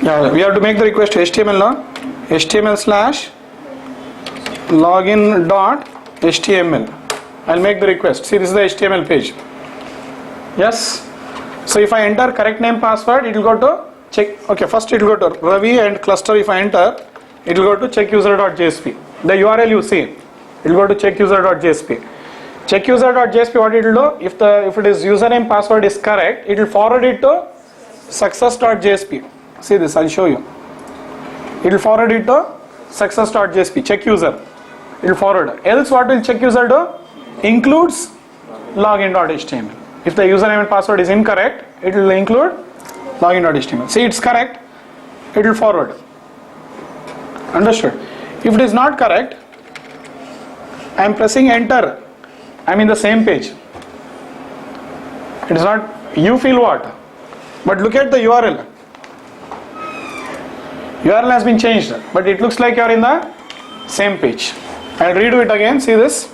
Yeah, we have to make the request to HTML now. HTML slash login.html. I'll make the request. See, this is the HTML page. Yes. So if I enter correct name password, it will go to check. Okay, first it will go to Ravi and cluster. If I enter, it will go to checkuser.jsp. The URL you see, it will go to checkuser.jsp. Checkuser.jsp, what it will do? If it is username password is correct, it will forward it to success.jsp. See this, I'll show you. It will forward it to success.jsp. Check user. It will forward. Else what will check user do? Includes login.html. If the username and password is incorrect, it will include login.html. See, it's correct, it will forward. Understood? If it is not correct, I am pressing enter. I am in the same page. It is not, you feel what? But look at the URL. URL has been changed, but it looks like you are in the same page. I'll redo it again. See this?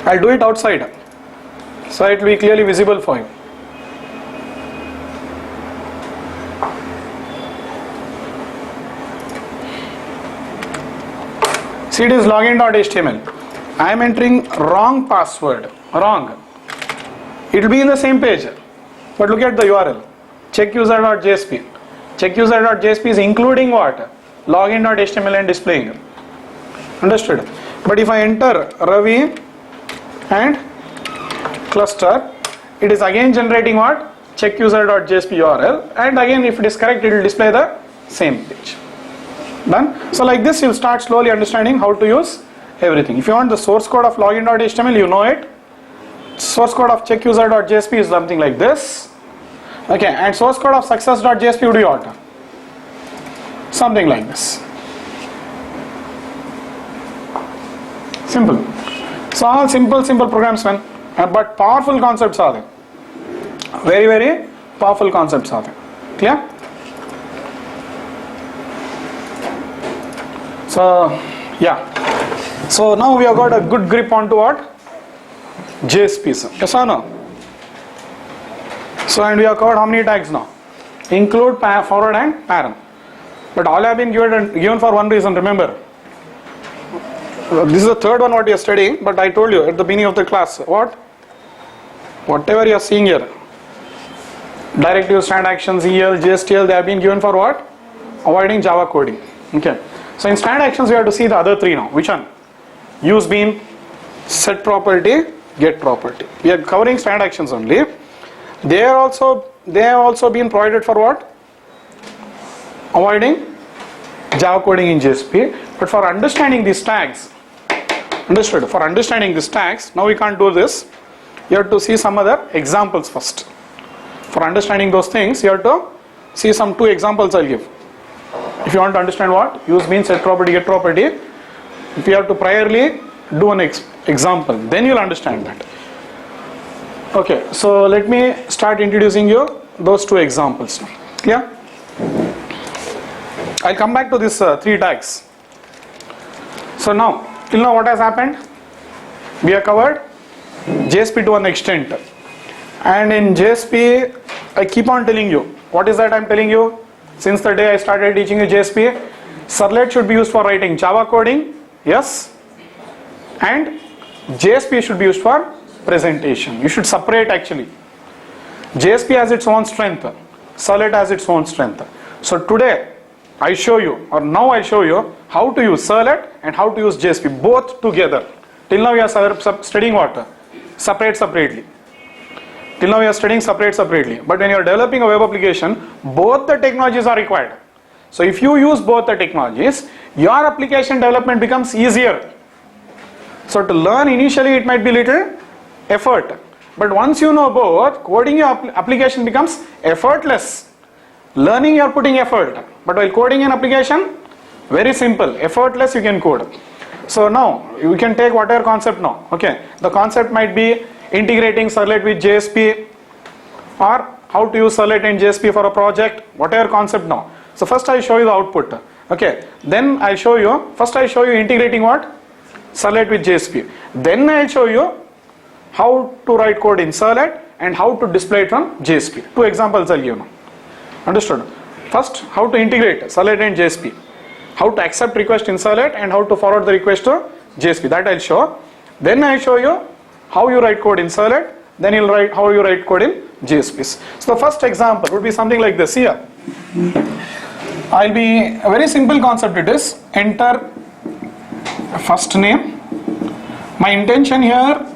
I'll do it outside, so it will be clearly visible for you. See, it is login.html. I am entering wrong password. Wrong. It will be in the same page, but look at the URL. Checkuser.jsp. Checkuser.jsp is including what? Login.html and displaying. Understood? But if I enter Ravi and cluster, it is again generating what? Check user.jsp URL, and again if it is correct, it will display the same page. Done? So like this, you'll start slowly understanding how to use everything. If you want the source code of login.html, you know it. Source code of check user.jsp is something like this. Okay, and source code of success.jsp would be what? Something like this. Simple. So all simple programs, man. But powerful concepts are there. Very powerful concepts are there. Clear? So yeah. So now we have got a good grip onto what? JSPs. Yes or no? So and we have covered how many tags now? Include, forward and param. But all have been given for one reason, remember. This is the third one what you are studying, but I told you at the beginning of the class, whatever you are seeing here, directives, transactions, EL, JSTL, they have been given for what? Avoiding Java coding. Okay. So in stand actions we have to see the other three now. Which one? Use bean, set property, get property. We are covering stand actions only. They have also been provided for what? Avoiding Java coding in JSP. But for understanding these tags, for understanding these tags, now we can't do this. You have to see some other examples first. For understanding those things, you have to see some two examples I'll give. If you want to understand what? Use bean, set property, get property. If you have to priorly do an example, then you'll understand that. Okay, so let me start introducing you those two examples. Yeah? I'll come back to these three tags. So now, till now what has happened? We have covered JSP to an extent. And in JSP, I keep on telling you. What is that I'm telling you? Since the day I started teaching you JSP, Servlet should be used for writing Java coding, yes. And JSP should be used for presentation. You should separate actually. JSP has its own strength. Servlet has its own strength. So today, I show you, or now I show you how to use Servlet and how to use JSP both together. Till now we are studying what? Separately. Till now we are studying separately. But when you are developing a web application, both the technologies are required. So if you use both the technologies, your application development becomes easier. So to learn initially it might be little effort. But once you know both, coding your application becomes effortless. Learning you are putting effort. But while coding an application, very simple, effortless you can code. So now you can take whatever concept now. Okay, the concept might be integrating Servlet with JSP, or how to use Servlet and JSP for a project, whatever concept now. So first I show you the output. Okay, then I show you, first I show you integrating what? Servlet with JSP. Then I show you how to write code in Servlet and how to display it from JSP. Two examples I'll give now. Understood? First, how to integrate Servlet and JSP. How to accept request in Servlet and how to forward the request to JSP. That I'll show. Then I show you how you write code in Servlet. Then you'll write how you write code in JSPs. So the first example would be something like this here. I'll be a very simple concept. It is enter first name. My intention here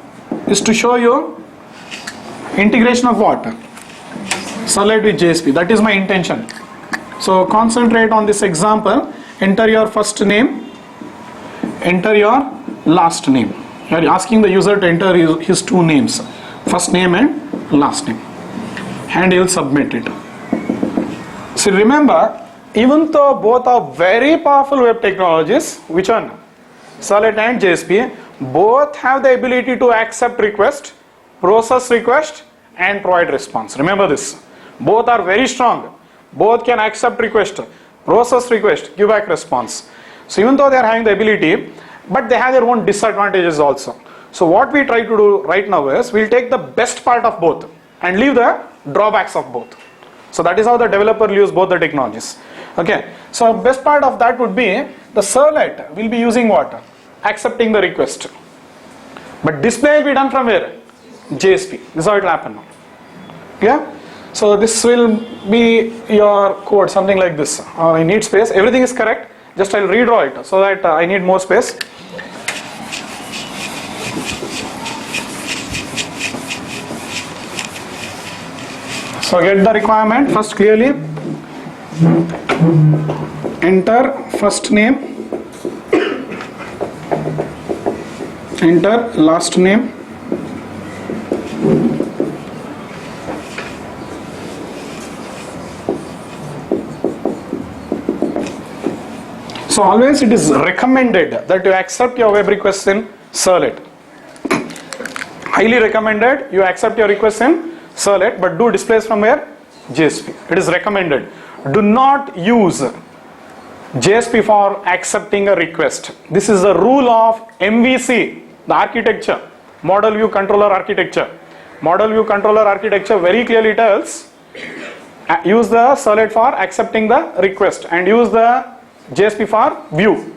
is to show you integration of what? Servlet with JSP. That is my intention. So concentrate on this example. Enter your first name. Enter your last name. You are asking the user to enter his two names, first name and last name, and he will submit it. So remember, even though both are very powerful web technologies, which one? Servlet and JSP, both have the ability to accept request, process request and provide response. Remember this. Both are very strong. Both can accept request, process request, give back response. So even though they are having the ability, but they have their own disadvantages also. So what we try to do right now is we'll take the best part of both and leave the drawbacks of both. So that is how the developer will use both the technologies. Okay. So best part of that would be the Servlet will be using what? Accepting the request. But display will be done from where? JSP. This is how it will happen now. Yeah. So this will be your code, something like this. I need space. Everything is correct. Just I'll redraw it so that I need more space. So get the requirement first clearly. Enter first name, enter last name, so always it is recommended that you accept your web requests in Servlet. Highly recommended you accept your requests in Servlet, but do displays from where? JSP. It is recommended. Do not use JSP for accepting a request. This is the rule of MVC, the architecture, model view controller architecture. Model view controller architecture very clearly tells use the Servlet for accepting the request and use the JSP for view.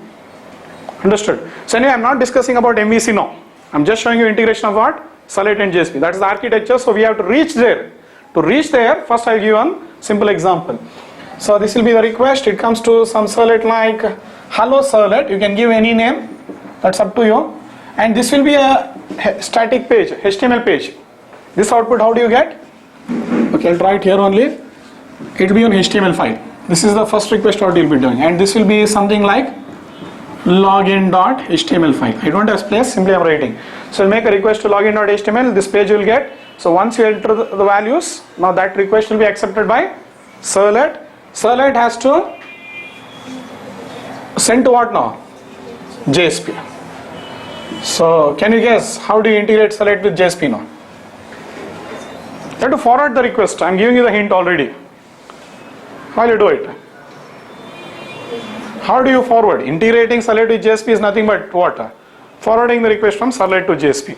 Understood? So anyway, I am not discussing about MVC now. I am just showing you integration of what? Servlet and JSP. That is the architecture. So we have to reach there. To reach there, first I will give one simple example. So this will be the request. It comes to some Servlet like hello Servlet. You can give any name. That's up to you. And this will be a static page, HTML page. This output, how do you get? Okay, I'll try it here only. It will be an HTML file. This is the first request what you will be doing. And this will be something like login.html file. I don't have space, simply I am writing. So I'll make a request to login.html. This page you will get. So once you enter the values, now that request will be accepted by Servlet. Servlet has to send to what now? JSP. So can you guess how do you integrate Servlet with JSP now? You have to forward the request. I am giving you the hint already. How will you do it? How do you forward? Integrating Servlet with JSP is nothing but what? Forwarding the request from Servlet to JSP.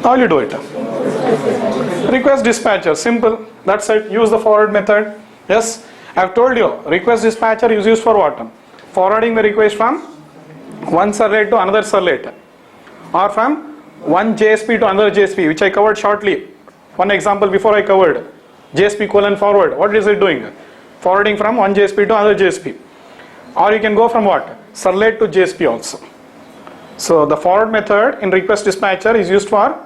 How will you do it? Request dispatcher, simple. That's it. Use the forward method. Yes, I have told you. Request dispatcher is used for what? Forwarding the request from one Servlet to another Servlet, or from one JSP to another JSP, which I covered shortly. One example before I covered JSP forward. What is it doing? Forwarding from one JSP to another JSP. Or you can go from what? Servlet to JSP also. So the forward method in request dispatcher is used for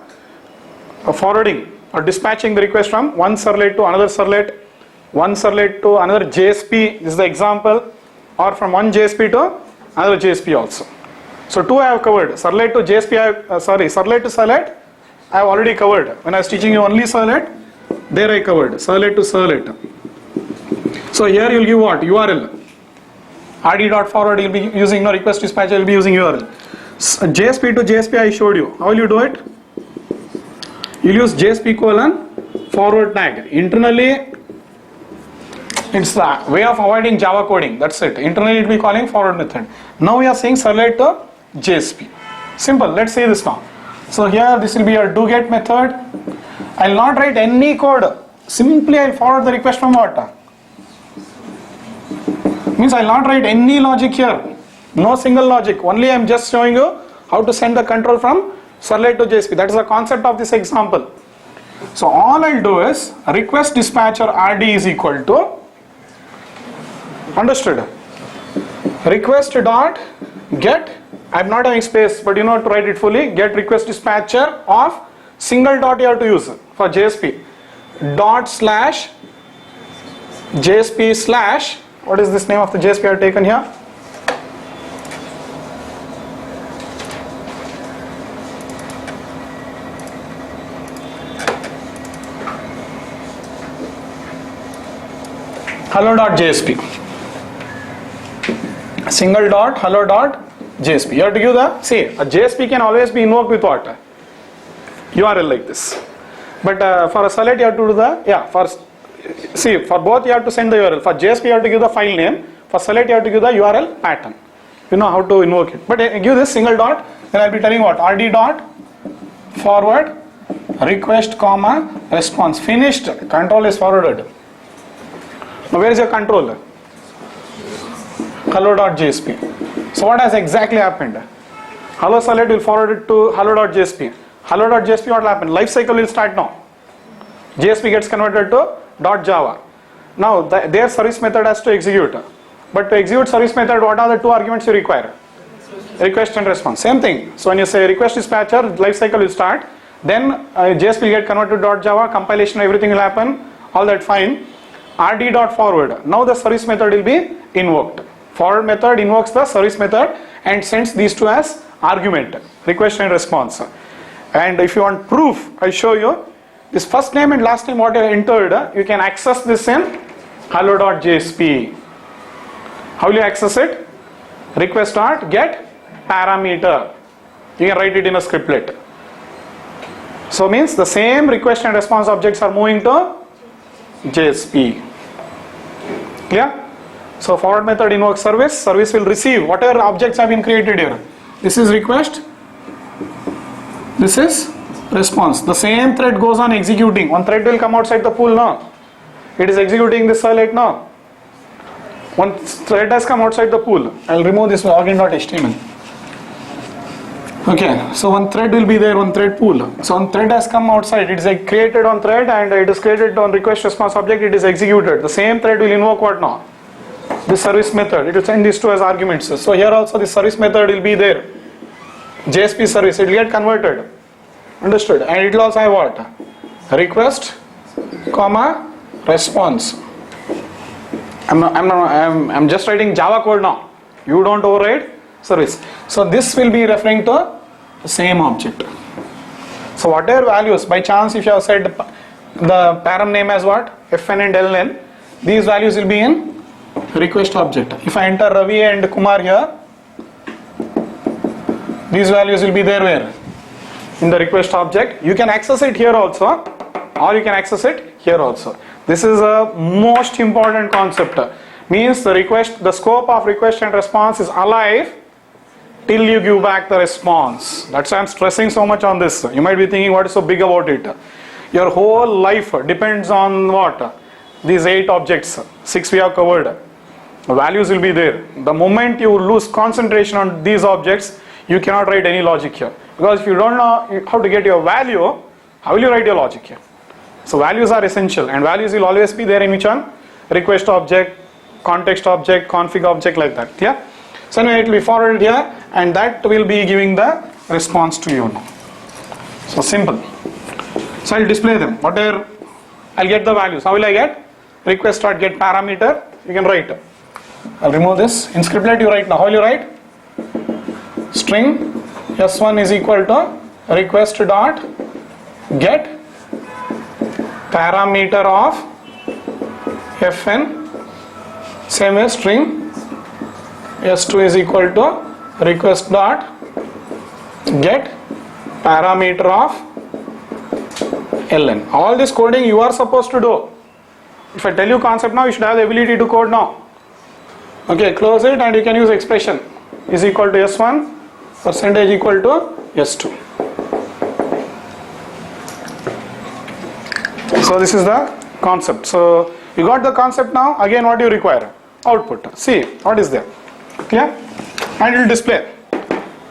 forwarding or dispatching the request from one Servlet to another Servlet, one Servlet to another JSP. This is the example. Or from one JSP to another JSP also. So two I have covered. Servlet to JSP, Servlet to Servlet I have already covered. When I was teaching you only Servlet, there I covered. Servlet to Servlet. So here you will give what? URL. rd.forward you will be using, no, request dispatcher will be using URL. JSP to JSP I showed you. How will you do it? You will use JSP : forward tag. Internally, it's the way of avoiding Java coding. That's it. Internally it will be calling forward method. Now we are saying Servlet to JSP. Simple. Let's see this now. So here this will be a doGet method. I will not write any code. Simply I will forward the request from what? Means I will not write any logic here. No single logic. Only I am just showing you how to send the control from Servlet to JSP. That is the concept of this example. So all I will do is request dispatcher RD is equal to, understood, request dot get, I am not having space but you know to write it fully, get request dispatcher of single dot you have to use for JSP dot slash JSP slash, what is this name of the JSP I have taken here? hello.jsp, single dot hello.jsp. You have to give the, see, a JSP can always be invoked with what? URL like this. But for a Servlet you have to do the, see, for both you have to send the URL. For JSP you have to give the file name. For Servlet you have to give the URL pattern. You know how to invoke it. But give this single dot, then I will be telling what? RD dot forward request comma response. Finished. Control is forwarded. Now where is your control? Hello.jsp. So what has exactly happened? Hello Servlet will forward it to hello.jsp. Hello.jsp what will happen? Life cycle will start now. JSP gets converted to .java. Now their service method has to execute. But to execute service method, what are the two arguments you require? Request and response. Same thing. So when you say request dispatcher, life cycle will start. Then JSP will get converted to .java, compilation, everything will happen, all that fine. rd.forward. Now the service method will be invoked. Forward method invokes the service method and sends these two as argument, request and response. And if you want proof, I show you this first name and last name what you entered, you can access this in hello.jsp. How will you access it? Request.get parameter. You can write it in a scriptlet. So means the same request and response objects are moving to JSP. Clear? So forward method invokes service, service will receive whatever objects have been created here. This is request, this is response. The same thread goes on executing. One thread will come outside the pool now. It is executing this Servlet now. One thread has come outside the pool. I will remove this login.html. Okay, so one thread will be there, one thread pool. So one thread has come outside. It is created on thread and it is created on request response object. It is executed. The same thread will invoke what now? This service method. It will send these two as arguments. So here also the service method will be there. JSP service. It will get converted. Understood? And it will also have what? Request, comma, response. I'm just writing Java code now. You don't override service. So this will be referring to the same object. So whatever values, by chance if you have said the param name as what? Fn and ln, these values will be in request object. If I enter Ravi and Kumar here, these values will be there where? In the request object. You can access it here also, or you can access it here also. This is a most important concept. Means the request, the scope of request and response is alive till you give back the response. That's why I'm stressing so much on this. You might be thinking, what is so big about it? Your whole life depends on what? These 8 objects. 6 we have covered. The values will be there. The moment you lose concentration on these objects, you cannot write any logic here. Because if you don't know how to get your value, how will you write your logic here? So values are essential, and values will always be there in which one? Request object, context object, config object, like that. Yeah. So anyway, it will be forwarded here, and that will be giving the response to you now. So simple. So I'll display them. Whatever, I'll get the values. How will I get? Request.get parameter. You can write. I'll remove this. In scriptlet you write now. How will you write? String s1 is equal to request.get parameter of fn, same as string s2 is equal to request.get parameter of ln. All this coding you are supposed to do. If I tell you concept now, you should have the ability to code now. Okay, close it and you can use expression is equal to s1 percentage equal to s2. So this is the concept. So you got the concept now. Again, what do you require? Output. See what is there. Clear? And it will display.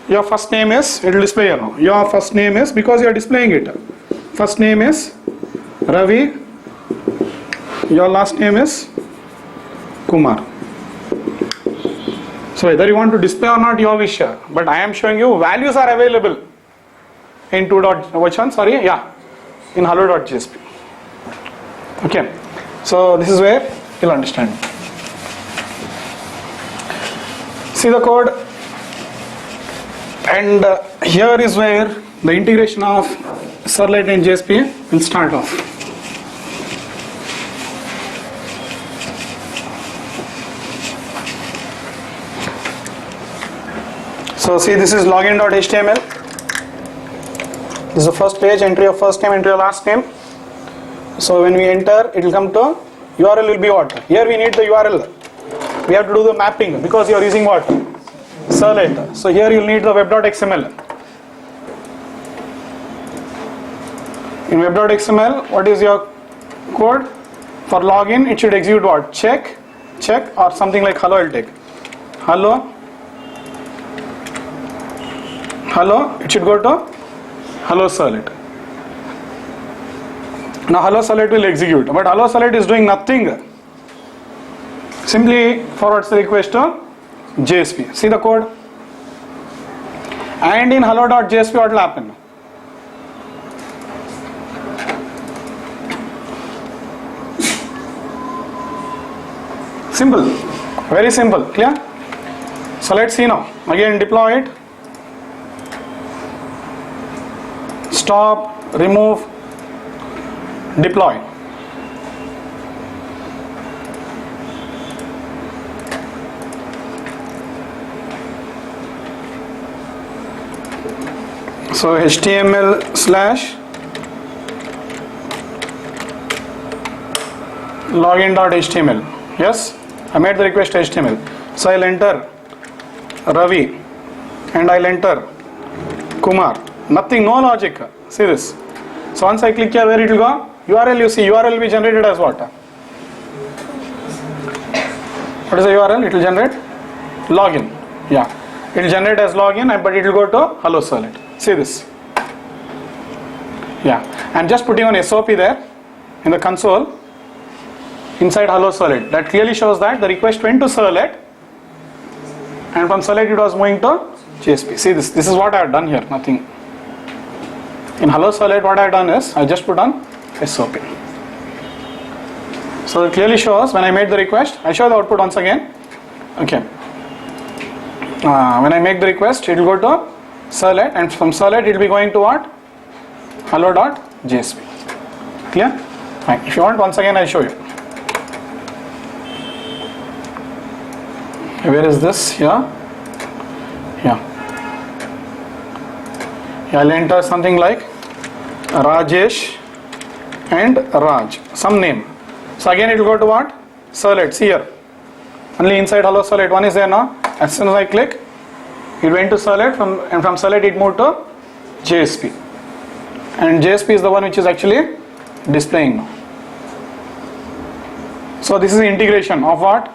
Your first name is, it will display here now. Your first name is, because you are displaying it. First name is Ravi. Your last name is Kumar. So whether you want to display or not, your wish. But I am showing you values are available in in hello.jsp. Okay. So this is where you'll understand. See the code, and here is where the integration of Servlet and JSP will start off. So see, this is login.html. This is the first page, entry of first name, entry of last name. So when we enter, it will come to URL will be what? Here we need the URL. We have to do the mapping because you are using what? Servlet. So here you will need the web.xml. In web.xml, what is your code? For login, it should execute what? Check, or something like hello I'll take. Hello, it should go to hello Servlet. Now hello Servlet will execute, but hello Servlet is doing nothing. Simply forwards the request to JSP. See the code? And in hello.jsp what will happen? Simple, very simple, clear? So let's see now, again deploy it, stop, remove, deploy. So HTML / login.html. Yes, I made the request HTML. So I'll enter Ravi and I'll enter Kumar. Nothing, no logic. See this. So once I click here, where it will go? URL, you see, URL will be generated as what? What is the URL? It will generate login. Yeah, it will generate as login, but it will go to hello Servlet. See this. Yeah, I'm just putting on SOP there in the console inside hello Servlet. That clearly shows that the request went to Servlet, and from Servlet it was moving to JSP. See this. This is what I have done here. Nothing. In hello Servlet, what I have done is I just put on SOP. So it clearly shows when I made the request. I show the output once again. Okay. When I make the request, it will go to Servlet, and from Servlet it will be going to what? Hello.jsp. Clear? Fine. If you want, once again I show you. Where is this? Here. Yeah. I'll enter something like Rajesh and Raj, some name. So again it will go to what? Servlet. See here. Only inside hello Servlet one is there now. As soon as I click, it went to Servlet, and from Servlet it moved to JSP. And JSP is the one which is actually displaying now. So this is the integration of what?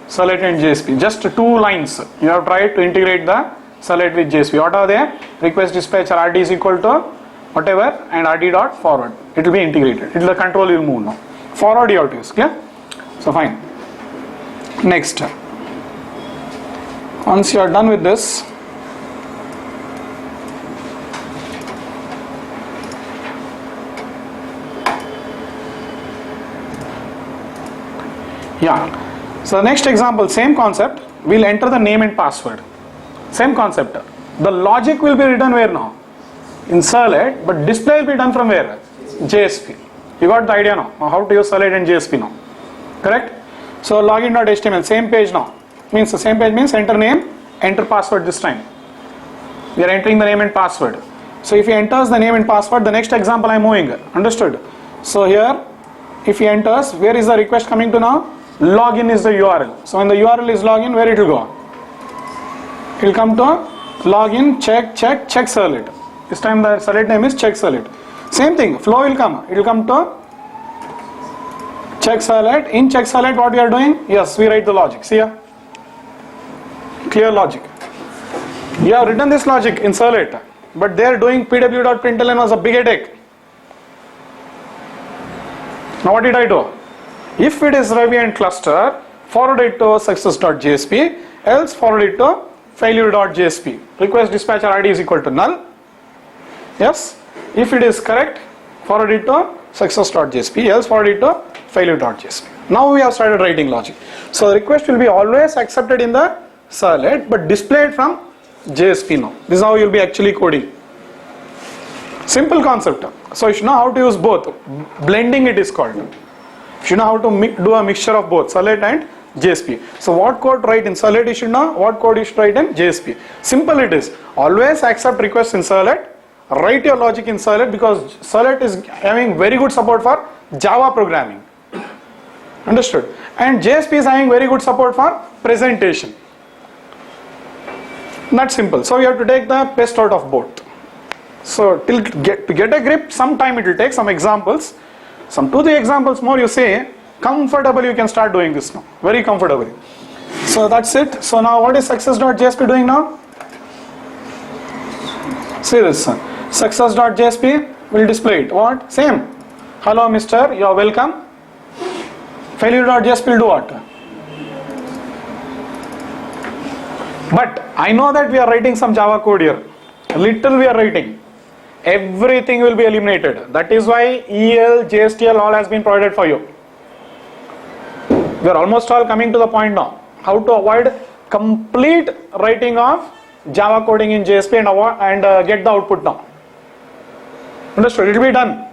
Servlet and JSP. Just 2 lines. You have tried to integrate the Servlet with JSP. What are they? Request dispatcher RD is equal to whatever and RD dot forward. It will be integrated. It will, the control will move now. Forward you have to use. Clear? So fine. Next. Once you are done with this, yeah. So the next example, same concept. We'll enter the name and password. Same concept. The logic will be written where now? In Servlet, but display will be done from where? JSP. You got the idea now? How to use Servlet and JSP now? Correct? So login.html, same page now. Means the same page means enter name, enter password this time. We are entering the name and password. So if he enters the name and password, the next example I am moving. Understood? So here, if he enters, where is the request coming to now? Login is the URL. So when the URL is login, where it will go? It will come to login, check Servlet. This time the Servlet name is check Servlet. Same thing, flow will come. It will come to check Servlet. In check Servlet, what we are doing? Yes, we write the logic. See here? Clear logic. You have written this logic in Servlet, but there doing pw.println was a big headache. Now what did I do? If it is Ravi and cluster, forward it to success.jsp, else forward it to failure.jsp. Request dispatcher ID is equal to null. Yes. If it is correct, forward it to success.jsp, else forward it to failure.jsp. Now we have started writing logic. So the request will be always accepted in the Servlet, but displayed from JSP now. This is how you will be actually coding. Simple concept. So you should know how to use both. Blending it is called. You should know how to do a mixture of both Servlet and JSP. So what code write in Servlet you should know, what code you should write in JSP. Simple it is. Always accept requests in Servlet. Write your logic in Servlet, because Servlet is having very good support for Java programming. Understood? And JSP is having very good support for presentation. Not simple. So you have to take the best out of both. So to get a grip, some time it will take. Some examples, some 2-3 examples more you say, comfortably you can start doing this now. Very comfortably. So that's it. So now what is success.jsp doing now? See this. Success.jsp will display it. What? Same. Hello mister, you are welcome. Failure.jsp will do what? But I know that we are writing some Java code here. Little we are writing. Everything will be eliminated. That is why EL, JSTL all has been provided for you. We are almost all coming to the point now. How to avoid complete writing of Java coding in JSP and get the output now. Understood? It will be done.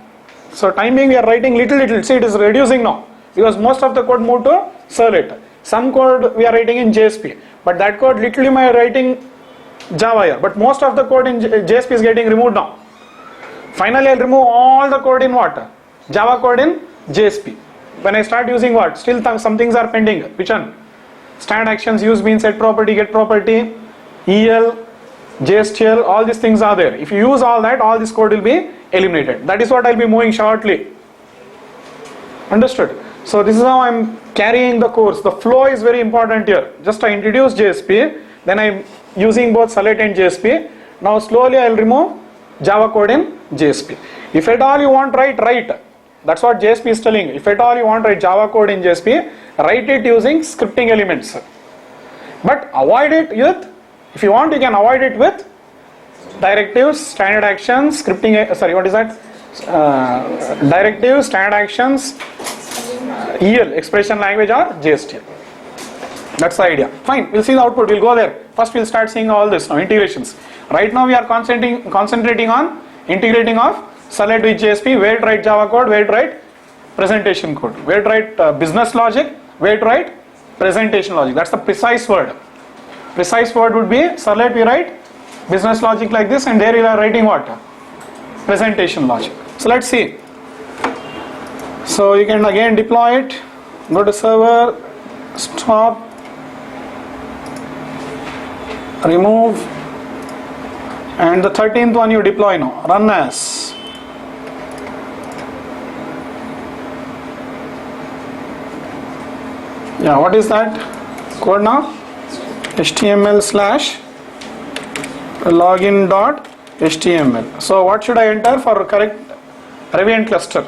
So time being we are writing little. See, it is reducing now because most of the code moved to Servlet. Some code we are writing in JSP, but that code literally we are writing Java here. But most of the code in JSP is getting removed now. Finally, I'll remove all the code in what? Java code in JSP. When I start using what? Still some things are pending. Which one? Standard actions, use bean, set property, get property, EL, JSTL, all these things are there. If you use all that, all this code will be eliminated. That is what I'll be moving shortly. Understood? So this is how I'm carrying the course. The flow is very important here. Just I introduce JSP, then I'm using both Servlet and JSP. Now slowly I'll remove Java code in JSP. If at all you want write. That's what JSP is telling. If at all you want write Java code in JSP, write it using scripting elements. But avoid it with, if you want you can avoid it with directives, standard actions, scripting, directives, standard actions, EL, expression language or JSTL. That's the idea. Fine, we'll see the output, we'll go there. First we'll start seeing all this now, integrations. Right now we are concentrating on integrating of Servlet with JSP, where to write Java code, where to write presentation code, where to write business logic, where to write presentation logic. That's the precise word. Precise word would be Servlet we write business logic like this, and there you are writing what? Presentation logic. So let's see. So you can again deploy it, go to server, stop, remove, and the 13th one you deploy now, run as. Yeah, what is that code now? HTML/login.html. So what should I enter for correct Ravi and cluster?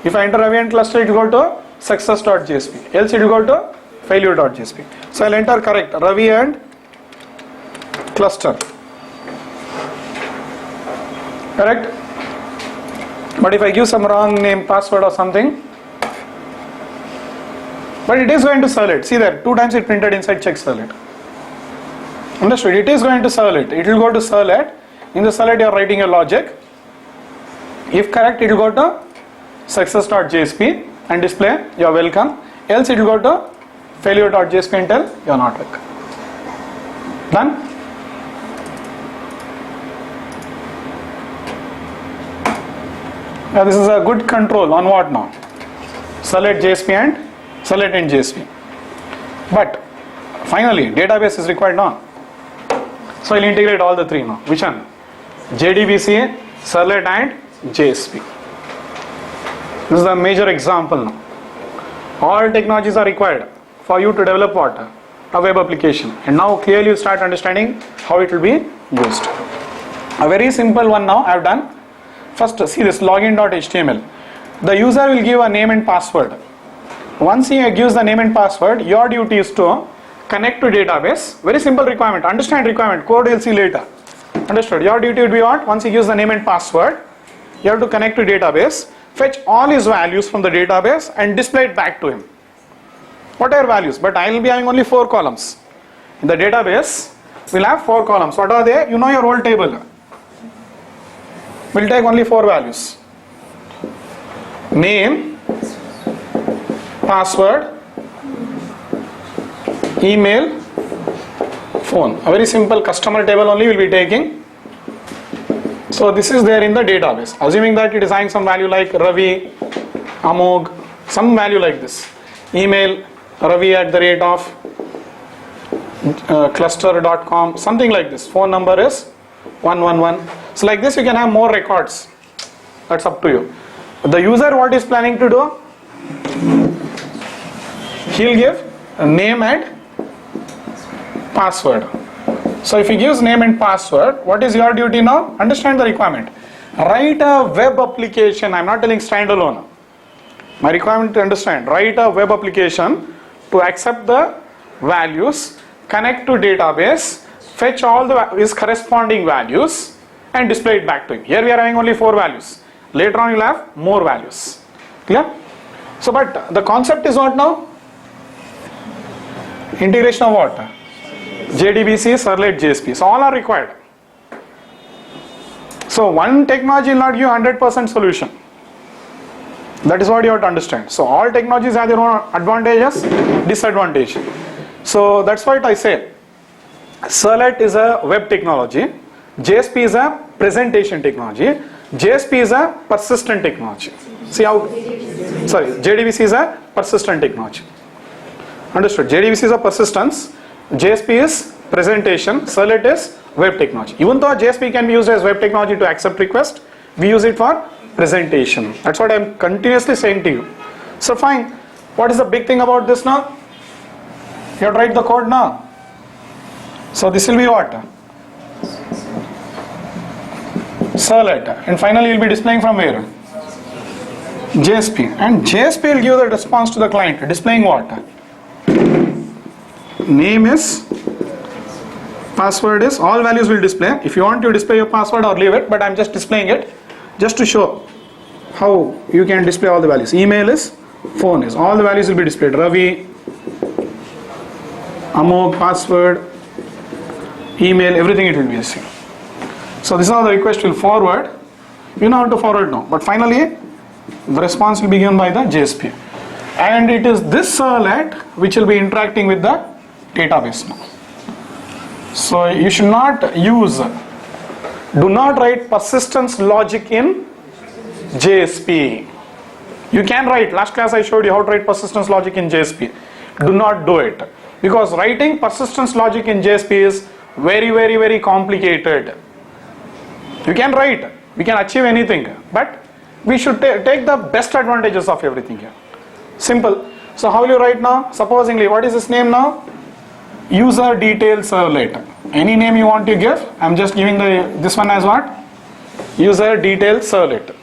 If I enter Ravi and cluster, it will go to success.jsp, else it will go to failure.jsp. So I'll enter correct Ravi and cluster. Correct? But if I give some wrong name, password or something, but it is going to Servlet. See there, 2 times it printed inside check Servlet. Understood? It is going to Servlet. It will go to Servlet. In the Servlet you are writing a logic. If correct, it will go to success.jsp and display you are welcome. Else it will go to failure.jsp and tell you are not welcome. Done? Now this is a good control on what now? Servlet JSP and Servlet and JSP. But finally database is required now. So I'll integrate all the 3 now. Which one? JDBC, Servlet and JSP. This is a major example now. All technologies are required for you to develop what? A web application. And now clearly you start understanding how it will be used. A very simple one now I have done. First see this login.html. The user will give a name and password. Once he gives the name and password, your duty is to connect to database. Very simple requirement. Understand requirement. Code we'll see later. Understood? Your duty would be what? Once he gives the name and password, you have to connect to database, fetch all his values from the database and display it back to him. Whatever values, but I will be having only 4 columns. In the database, we'll have 4 columns. What are they? You know your old table. We'll take only 4 values. Name, password, email, phone. A very simple customer table only we'll be taking. So this is there in the database. Assuming that it is having some value like Ravi, Amog, some value like this. Email ravi@cluster.com, something like this. Phone number is 111. So like this you can have more records. That's up to you. The user what is planning to do? He'll give a name and password. So if he gives name and password, what is your duty now? Understand the requirement. Write a web application. I'm not telling standalone. My requirement to understand. Write a web application to accept the values, connect to database, fetch all his corresponding values and display it back to him. Here we are having only 4 values. Later on you'll have more values. Clear? So but the concept is what now? Integration of what? JDBC, Servlet, JSP. So all are required. So one technology will not give 100% solution. That is what you have to understand. So all technologies have their own advantages, disadvantages. So that's what I say. Servlet is a web technology. JSP is a presentation technology. JSP is a persistent technology. See how? Sorry, JDBC is a persistent technology. Understood? JDBC is a persistence. JSP is presentation. Servlet is web technology. Even though JSP can be used as web technology to accept request, we use it for presentation. That's what I am continuously saying to you. So fine. What is the big thing about this now? You have to write the code now. So this will be what? Servlet. And finally you will be displaying from where? JSP. And JSP will give the response to the client. Displaying what? Name is, password is, all values will display. If you want to display your password or leave it, but I'm just displaying it just to show how you can display all the values. Email is, phone is, all the values will be displayed. Ravi, Amog, password, email, everything it will be seen. So this is how the request will forward. You know how to forward now. But finally, the response will be given by the JSP. And it is this servlet which will be interacting with the database now. So you should not use, do not write persistence logic in JSP. You can write, last class I showed you how to write persistence logic in JSP. Do not do it. Because writing persistence logic in JSP is very complicated. You can write, we can achieve anything, but we should take the best advantages of everything here. Simple. So how will you write now? Supposingly, what is this name now? User detail servlet. Any name you want to give, I'm just giving this one as what? User detail servlet.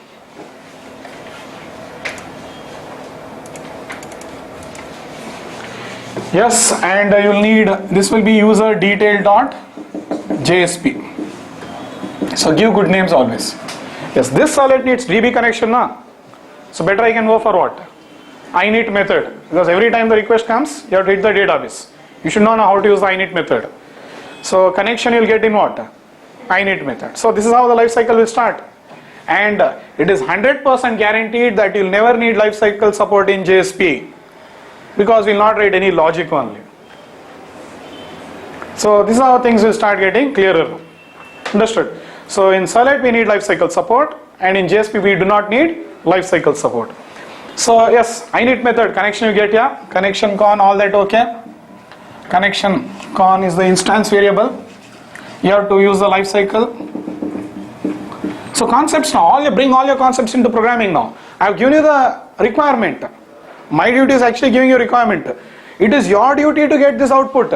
Yes, and you'll need, this will be user detail dot JSP. So give good names always. Yes, this servlet needs DB connection now. So better I can go for what? init method. Because every time the request comes, you have to hit the database. You should know how to use the init method. So connection you'll get in what? Init method. So this is how the life cycle will start. And it is 100% guaranteed that you'll never need life cycle support in JSP. Because we'll not write any logic only. So this is how things will start getting clearer. Understood? So in Servlet we need lifecycle support, and in JSP we do not need lifecycle support. So yes, init method, connection you get here, connection con, all that okay. Connection con is the instance variable. You have to use the lifecycle. So concepts now, bring all your concepts into programming now. I have given you the requirement. My duty is actually giving you requirement. It is your duty to get this output.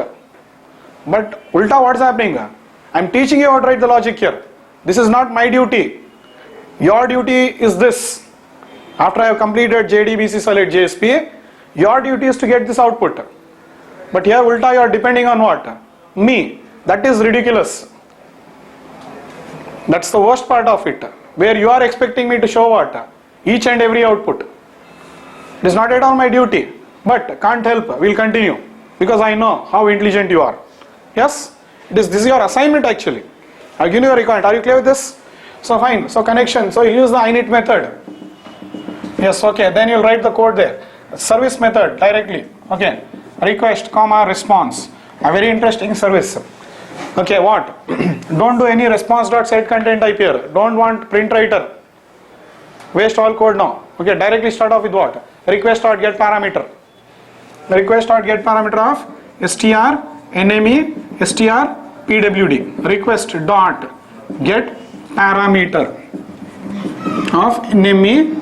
But ulta, what is happening? I am teaching you how to write the logic here. This is not my duty. Your duty is this. After I have completed JDBC Servlet JSP, your duty is to get this output. But here ulta, you are depending on what? Me. That is ridiculous. That's the worst part of it. Where you are expecting me to show what? Each and every output. It is not at all my duty. But can't help. We'll continue. Because I know how intelligent you are. Yes? This is your assignment actually. I'll give you a requirement. Are you clear with this? So fine. So connection. So you use the init method. Yes, okay. Then you'll write the code there. Service method directly. Okay. Request, comma, response. A very interesting service. Okay, what? Don't do any response.setContent type here. Don't want print writer. Waste all code now. Okay, directly start off with what? Request.get parameter. The request.get parameter of str, nme, str, pwd. Request.get parameter of nme,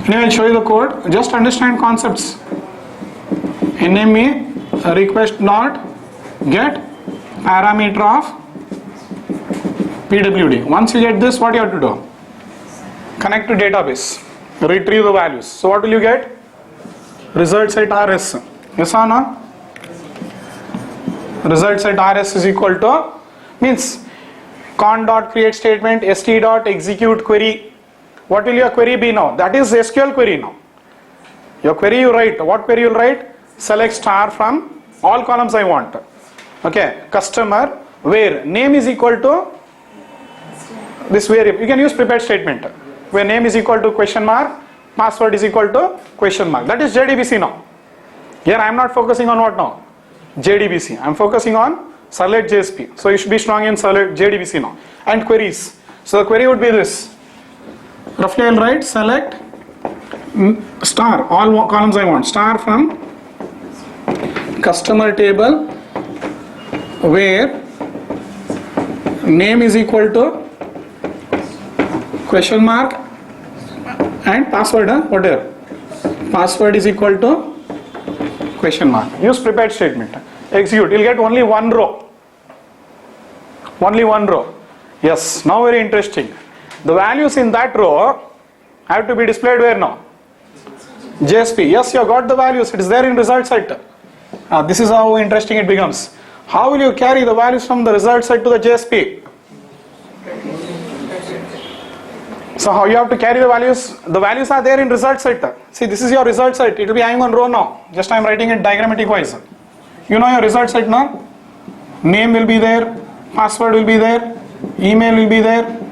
anyway, I'll show you the code. Just understand concepts. nme request dot get parameter of pwd. Once you get this, what you have to do? Connect to database. Retrieve the values. So what will you get? Results at rs. Yes or no? Results at rs is equal to, means con dot create statement, st dot execute query. What will your query be now? That is SQL query now. Your query you write, what query you will write? Select star from all columns I want. Okay, customer, where name is equal to this variable. You can use prepared statement where name is equal to question mark, password is equal to question mark. That is JDBC now. Here I am not focusing on what now? JDBC. I am focusing on Servlet JSP. So you should be strong in Servlet JDBC now. And queries. So the query would be this. Roughly I will write select star, all columns I want, star from customer table where name is equal to question mark and password, whatever. Password is equal to question mark. Use prepared statement. Execute. You'll get only one row. Only one row. Yes, now very interesting. The values in that row have to be displayed where now? JSP. Yes, you have got the values. It is there in result set. This is how interesting it becomes. How will you carry the values from the result set to the JSP? So how you have to carry the values? The values are there in result set. See, this is your result set. It will be hanging on row now. Just I am writing it diagrammatic wise. You know your result set now. Name will be there. Password will be there. Email will be there.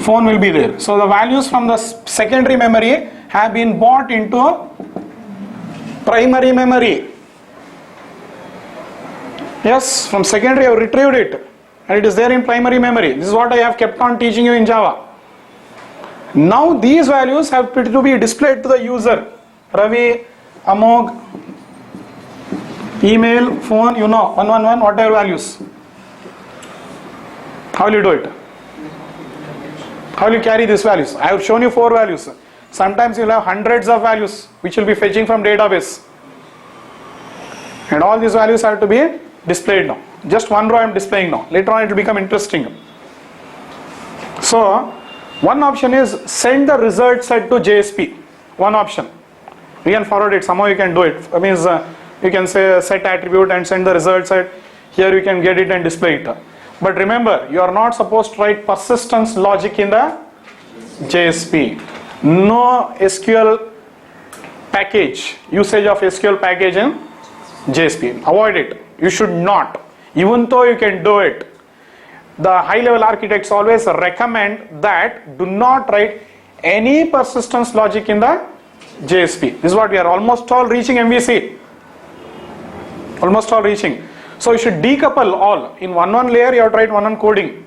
Phone will be there. So the values from the secondary memory have been brought into primary memory. Yes, from secondary I have retrieved it and it is there in primary memory. This is what I have kept on teaching you in Java. Now these values have to be displayed to the user. Ravi, Amog, email, phone, you know, 111, whatever values. How will you do it? How will you carry these values? I have shown you 4 values. Sometimes you will have hundreds of values which will be fetching from database. And all these values have to be displayed now. Just one row I am displaying now. Later on it will become interesting. So, one option is send the result set to JSP. One option. We can forward it. Somehow you can do it. That means you can say set attribute and send the result set. Here you can get it and display it. But remember, you are not supposed to write persistence logic in the JSP. No SQL package, usage of SQL package in JSP. Avoid it. You should not. Even though you can do it, the high level architects always recommend that do not write any persistence logic in the JSP. This is what we are almost all reaching MVC. Almost all reaching. So you should decouple all. In one layer you have to write one coding.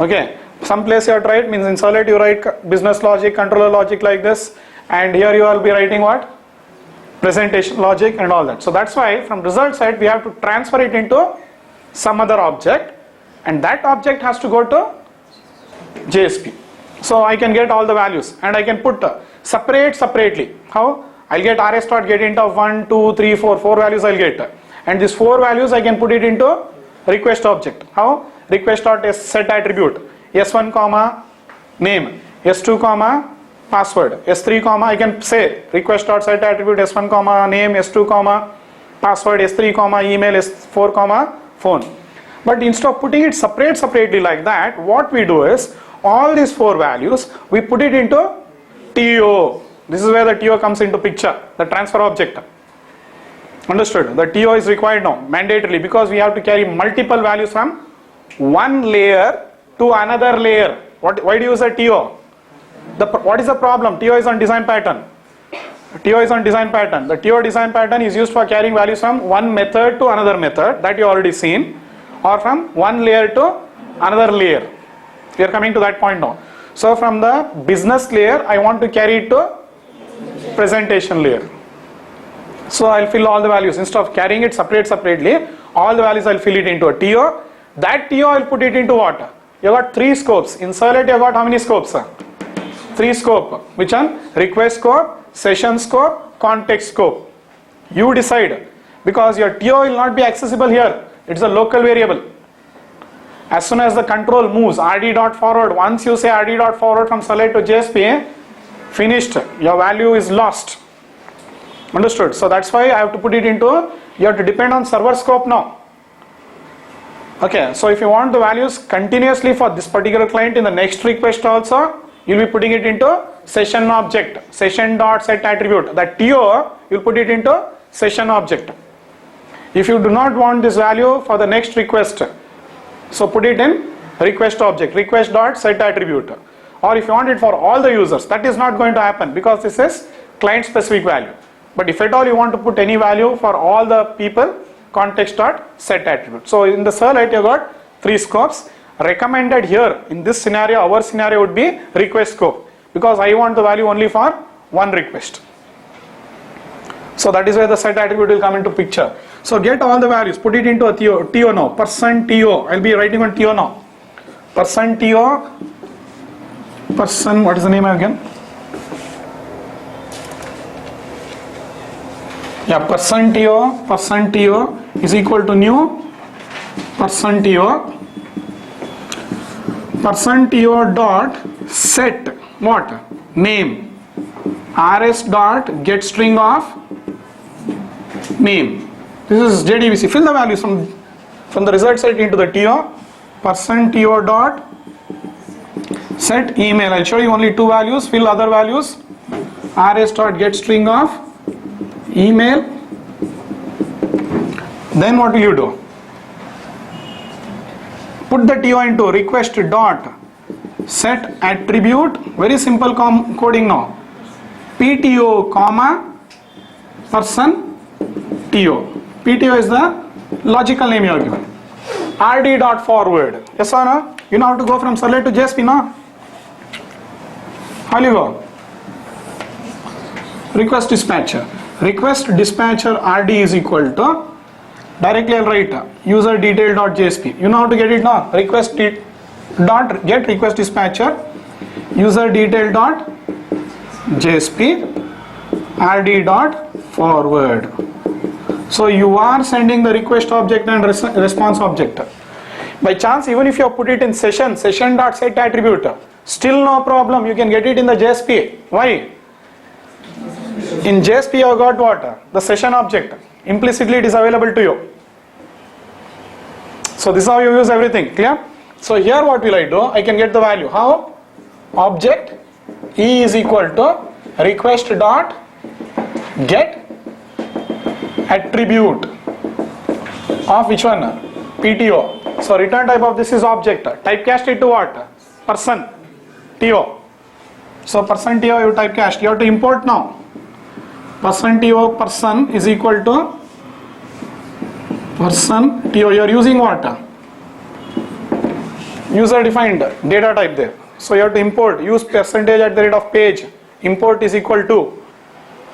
Okay. Some place you have to write, means in Servlet you write business logic, controller logic like this, and here you will be writing what? Presentation logic and all that. So that's why from result side we have to transfer it into some other object, and that object has to go to JSP. So I can get all the values and I can put separately. How? I'll get rs.getInt of 1, 2, 3, 4, 4 values I'll get. And these 4 values I can put it into request object. How? Request.set attribute. S1 comma name, S2 comma password, S3 comma I can say request.set attribute S1 comma name, S2 comma password, S3 comma email, S4 comma phone. But instead of putting it separately like that, what we do is all these 4 values we put it into TO. This is where the TO comes into picture, the transfer object. Understood? The TO is required now mandatorily because we have to carry multiple values from one layer to another layer. Why do you use a TO? What is the problem? TO is on design pattern. TO is on design pattern. The TO design pattern is used for carrying values from one method to another method, that you already seen, or from one layer to another layer. We are coming to that point now. So from the business layer I want to carry it to presentation layer. So I'll fill all the values. Instead of carrying it separately, all the values I'll fill it into a TO. That TO I'll put it into what? You got 3 scopes. In Servlet you got how many scopes? 3 scope. Which one? Request scope, session scope, context scope. You decide, because your TO will not be accessible here. It's a local variable. As soon as the control moves rd.forward, once you say rd.forward from Servlet to JSP, finished. Your value is lost. Understood? So that's why I have to put it into, you have to depend on server scope now. Okay, so if you want the values continuously for this particular client in the next request also, you'll be putting it into session object, session dot set attribute. That TO, you'll put it into session object. If you do not want this value for the next request, so put it in request object, request dot set attribute. Or if you want it for all the users, that is not going to happen because this is client specific value. But if at all you want to put any value for all the people, context dot set attribute. So in the Servlet you got 3 scopes. Recommended here in this scenario, our scenario would be request scope, because I want the value only for one request. So that is where the set attribute will come into picture. So get all the values, put it into a TO now, %TO, I'll be writing on TO now. %TO, what is the name again? Yeah, %TO is equal to new %TO dot set what? Name. rs dot get string of name. This is JDBC. Fill the values from the result set into the TO. %TO dot set email. I'll show you only 2 values. Fill other values. rs dot get string of email. Then what will you do? Put the TO into request dot set attribute. Very simple coding now. PTO comma person TO. PTO is the logical name you are given. RD dot forward. Yes or no? You know how to go from Servlet to JSP, no? How will you go? Request dispatcher. Request dispatcher RD is equal to, directly I'll write user detail dot JSP. You know how to get it now? Request dot get request dispatcher user detail dot JSP RD dot forward. So you are sending the request object and response object. By chance, even if you have put it in session dot set attribute, still no problem, you can get it in the JSP. Why? In JSP you have got what? The session object. Implicitly it is available to you. So this is how you use everything. Clear? So here what will I do? I can get the value. How? Object E is equal to request dot get attribute of which one? PTO. So return type of this is object. Typecast it to what? Person TO. So person TO you typecast. You have to import now. %TO person is equal to person TO. You are using what? User defined data type there. So you have to import. Use percentage at the rate of page. Import is equal to.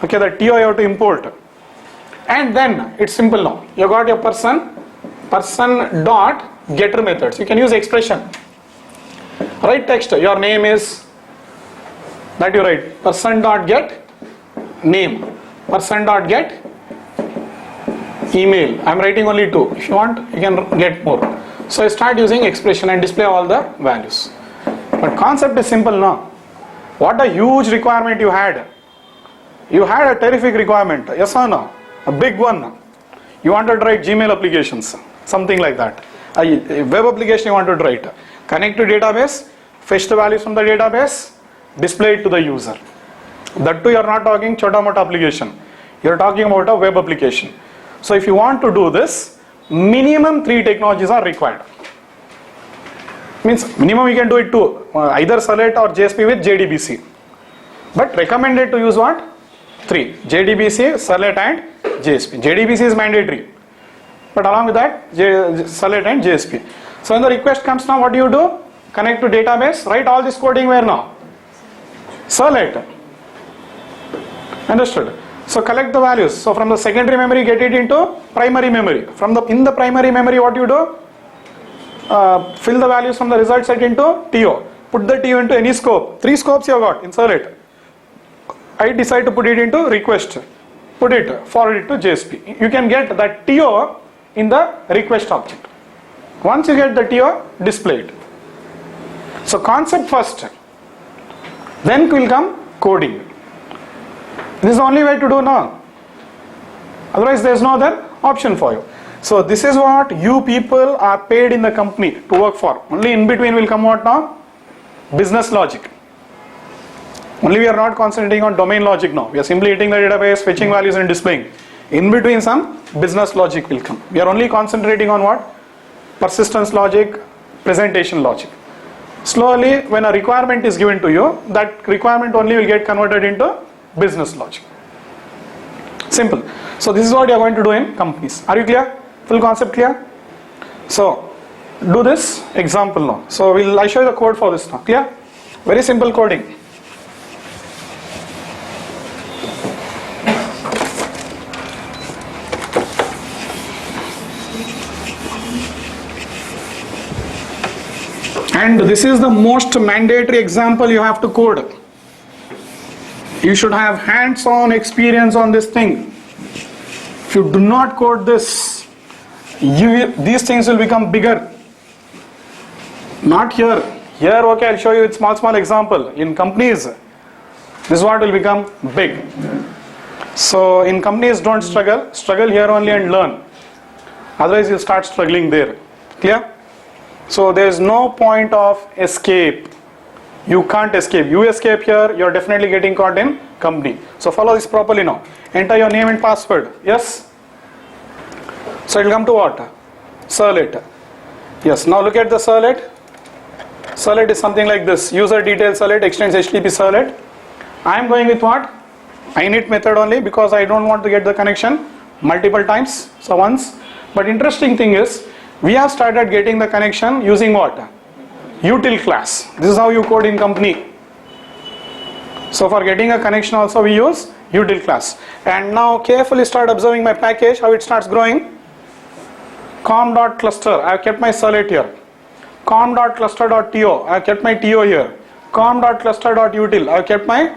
Okay, the TO you have to import. And then it's simple now. You got your person dot getter methods. You can use expression. Write text. Your name is that you write person dot get name, person dot get email. I am writing only 2. If you want, you can get more. So I start using expression and display all the values. But concept is simple now. What a huge requirement you had. You had a terrific requirement. Yes or no? A big one. You wanted to write Gmail applications, something like that. A web application you wanted to write. Connect to database, fetch the values from the database, display it to the user. That too you are not talking chota mota application. You are talking about a web application. So if you want to do this, minimum 3 technologies are required. Means minimum you can do it too, either Servlet or JSP with JDBC. But recommended to use what? 3. JDBC, Servlet and JSP. JDBC is mandatory. But along with that, Servlet and JSP. So when the request comes now, what do you do? Connect to database, write all this coding where now? Servlet. Understood? So collect the values. So from the secondary memory, get it into primary memory. In the primary memory, what you do? Fill the values from the result set into TO. Put the TO into any scope. 3 scopes you have got in Servlet. I decide to put it into request. Put it, forward it to JSP. You can get that TO in the request object. Once you get the TO, display it. So concept first. Then will come coding. This is the only way to do now. Otherwise there is no other option for you. So this is what you people are paid in the company to work for. Only in between will come what now? Business logic. Only we are not concentrating on domain logic now. We are simply hitting the database, fetching values and displaying. In between some business logic will come. We are only concentrating on what? Persistence logic, presentation logic. Slowly when a requirement is given to you, that requirement only will get converted into business logic. Simple. So this is what you are going to do in companies. Are you clear? Full concept clear? So do this example now. So I'll show you the code for this now. Clear? Very simple coding. And this is the most mandatory example you have to code. You should have hands-on experience on this thing. If you do not code this, these things will become bigger. Not here. Here, okay, I'll show you with small example. In companies, this is what will become big. So in companies, don't struggle. Struggle here only and learn. Otherwise, you'll start struggling there. Clear? So there is no point of escape. You can't escape. You escape here, you're definitely getting caught in company. So follow this properly now. Enter your name and password. Yes? So it will come to what? Servlet. Yes. Now look at the Servlet. Servlet is something like this. User detail Servlet extends HTTP Servlet. I am going with what? init method only because I don't want to get the connection multiple times. So once. But interesting thing is, we have started getting the connection using what? Util class. This is how you code in company. So for getting a connection also we use util class. And now carefully start observing my package, how it starts growing. com.cluster, I have kept my servlet here. com.cluster.to, I have kept my to here. com.cluster.util, I have kept my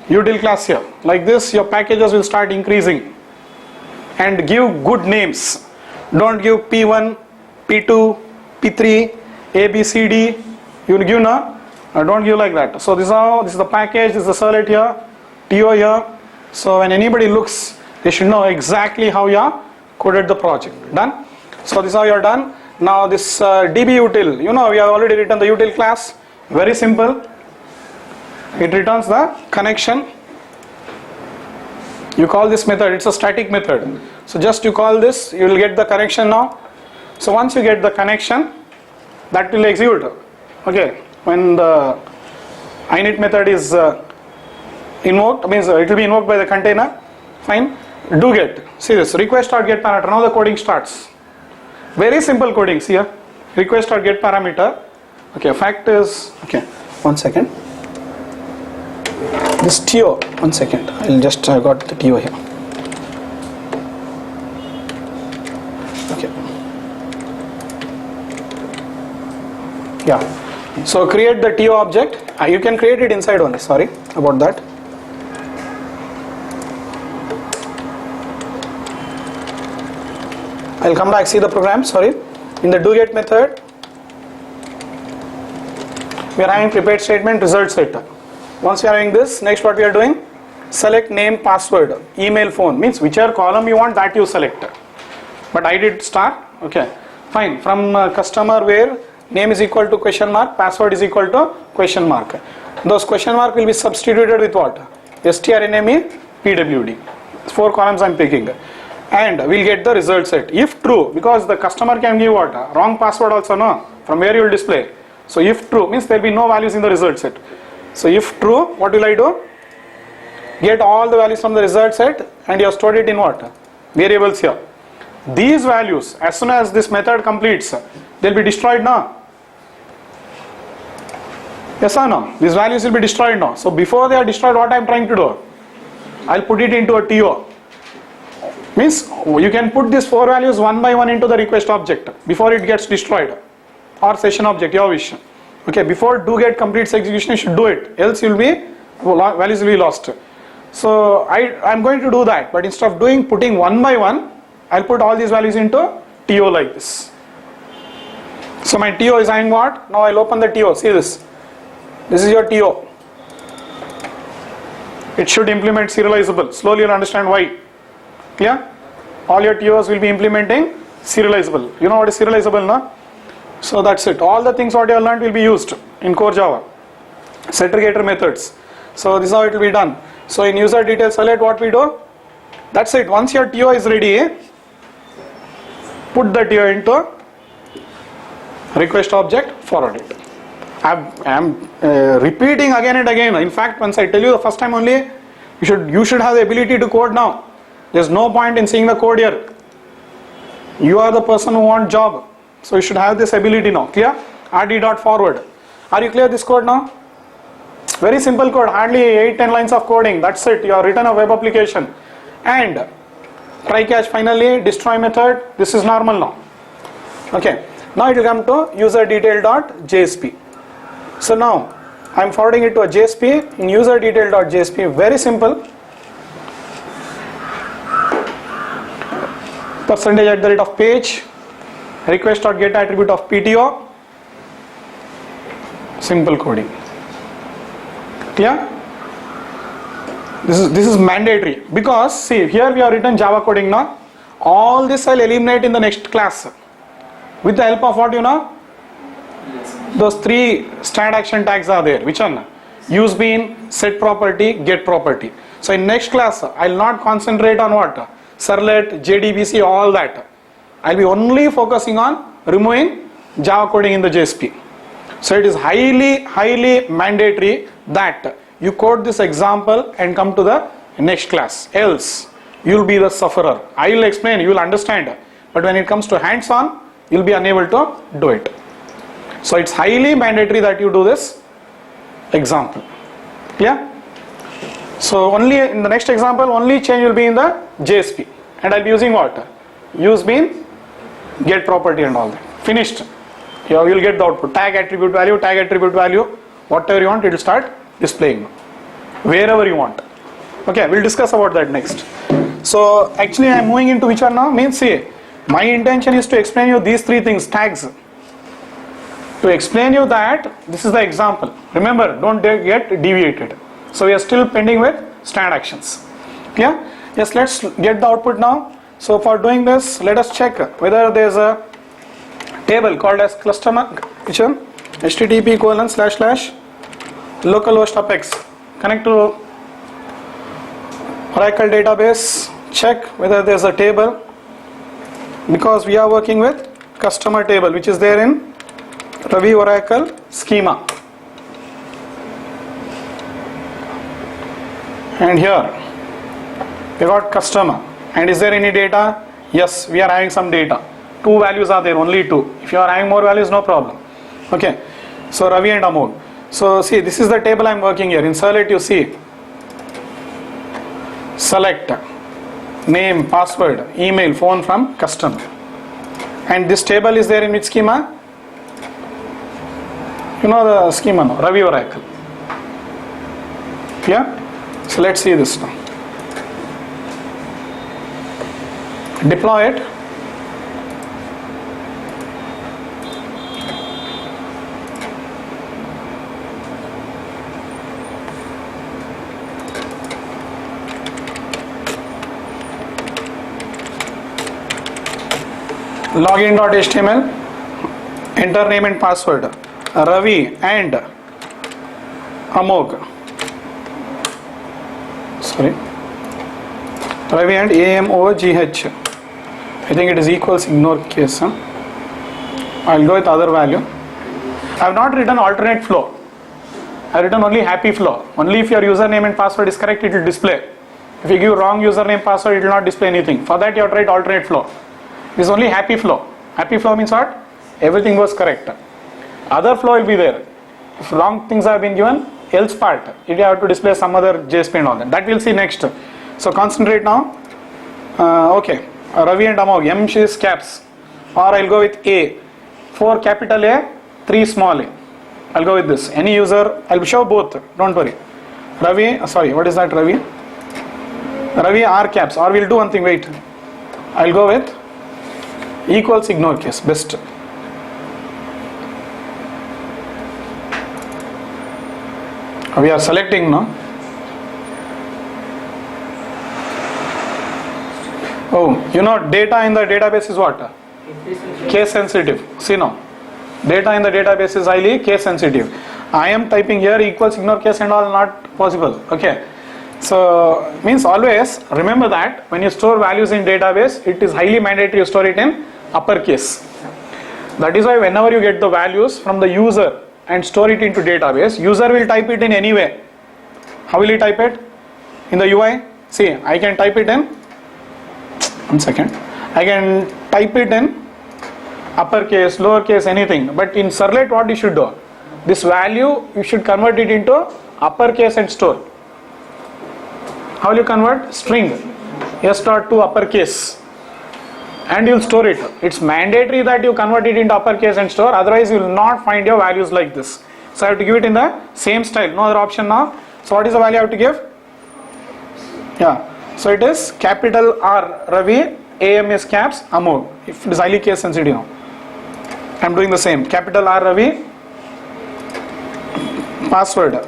util class here. Like this your packages will start increasing. And give good names. Don't give P1, P2, P3, A, B, C, D. You will give no? Don't give like that. So this is the package, this is the servlet here, TO here. So when anybody looks, they should know exactly how you have coded the project. Done? So this is how you are done. Now this DB util, we have already written the util class. Very simple. It returns the connection. You call this method, it's a static method. So just you call this, you will get the connection now. So once you get the connection, that will execute. Okay, when the init method is invoked, means it will be invoked by the container. Fine. Do get. See this, request.get parameter. Now the coding starts. Very simple coding. See here, request.get parameter. Okay, fact is, okay, 1 second. This TO, 1 second. I'll just got the TO here. Okay. Yeah. So create the TO object. You can create it inside only. Sorry about that. I'll come back. See the program. Sorry. In the doGet method, we are having prepared statement result set. Once we are having this, next what we are doing? Select name, password, email, phone. Means whichever column you want, that you select. But I did star. Okay. Fine. From customer where name is equal to question mark, password is equal to question mark. Those question mark will be substituted with what? strname, pwd. 4 columns I am picking. And we'll get the result set. If true, because the customer can give what? Wrong password also, no? From where you will display. So if true, means there will be no values in the result set. So if true, what will I do? Get all the values from the result set and you have stored it in what? Variables here. These values, as soon as this method completes, they'll be destroyed now. Yes or no? These values will be destroyed now. So before they are destroyed, what I am trying to do? I'll put it into a TO. Means you can put these 4 values one by one into the request object before it gets destroyed, or session object, your wish. Okay, before do get completes execution, you should do it, else values will be lost. So I'm going to do that, but instead of putting one by one, I'll put all these values into TO like this. So my TO is having what? Now I'll open the TO. See this. This is your TO. It should implement serializable. Slowly you'll understand why. Clear? All your TOs will be implementing serializable. You know what is serializable, no? So that's it. All the things what you have learned will be used in core Java. Segregator methods. So this is how it will be done. So in user detail select, what we do? That's it. Once your TO is ready, put the TO into request object, forward it. I am repeating again and again. In fact, once I tell you the first time only, you should have the ability to code now. There's no point in seeing the code here. You are the person who wants job, so you should have this ability now. Clear? rd.forward. Are you clear this code now? Very simple code, hardly 8-10 lines of coding. That's it. You have written a web application. And try catch finally, destroy method. This is normal now. Okay. Now it will come to user detail.jsp. So now I am forwarding it to a JSP in user detail.jsp. Very simple. %@ of page, request.get attribute of PTO. Simple coding. Clear? This is mandatory because see here we have written Java coding now. All this I'll eliminate in the next class with the help of what you know. Those 3 stand action tags are there. Which one? Use bean, set property, get property. So in next class I'll not concentrate on what? Servlet, JDBC, all that. I'll be only focusing on removing Java coding in the JSP. So it is highly mandatory that you code this example and come to the next class. Else you will be the sufferer. I will explain, you will understand. But when it comes to hands-on, you will be unable to do it. So it's highly mandatory that you do this example. Yeah? So only in the next example, only change will be in the JSP. And I'll be using what? Use bean, get property and all that. Finished. You will get the output. Tag attribute value, whatever you want, it will start displaying. Wherever you want. Okay, we'll discuss about that next. So actually I am moving into which one now? Means see, my intention is to explain you these 3 things, tags. To explain you that, this is the example. Remember, don't get deviated. So we are still pending with stand actions. Clear? Yes, let's get the output now. So for doing this, let us check whether there is a table called as customer, which one? http://localhost of x. Connect to Oracle database, check whether there is a table, because we are working with customer table which is there in Ravi Oracle schema. And here we got customer. And is there any data? Yes, we are having some data. 2 values are there, only 2. If you are having more values, no problem. Okay. So Ravi and Amol. So see, this is the table I am working here. In Servlet you see select name, password, email, phone from customer. And this table is there in which schema? You know the schema now, Ravi Oracle. Yeah? So let's see this now. Deploy it. Login.html, enter name and password, Ravi and Amog. Sorry, Ravi and AMOGH. I think it is equals, ignore case. I'll go with other value. I have not written alternate flow. I have written only happy flow. Only if your username and password is correct, it will display. If you give wrong username password, it will not display anything. For that you have to write alternate flow. This is only happy flow. Happy flow means what? Everything was correct. Other flow will be there. If wrong things have been given, else part, it you have to display some other JSP and all that. That we'll see next. So concentrate now. Okay. Ravi and Amog, M is caps. Or I'll go with A. 4 capital A, 3 small a. I'll go with this. Any user, I'll show both. Don't worry. Ravi, sorry, what is that Ravi? Ravi R caps. Or we'll do one thing, wait. I'll go with equals ignore case, best. We are selecting now. Oh, you know data in the database is what? Case sensitive. See now. Data in the database is highly case sensitive. I am typing here equals ignore case and all, not possible. Okay. So means always remember that when you store values in database, it is highly mandatory you store it in uppercase. That is why whenever you get the values from the user and store it into database, user will type it in any way. How will he type it? In the UI? See, I can type it in, one second, I can type it in uppercase, lowercase, anything. But in Servlet, what you should do? This value, you should convert it into uppercase and store. How will you convert? String s.to uppercase, and you'll store it. It's mandatory that you convert it into uppercase and store, otherwise you will not find your values like this. So I have to give it in the same style, no other option now. So what is the value I have to give? Yeah, so it is capital R Ravi, AM is caps Amol. If it is highly case sensitive now, I am doing the same. Capital R Ravi, password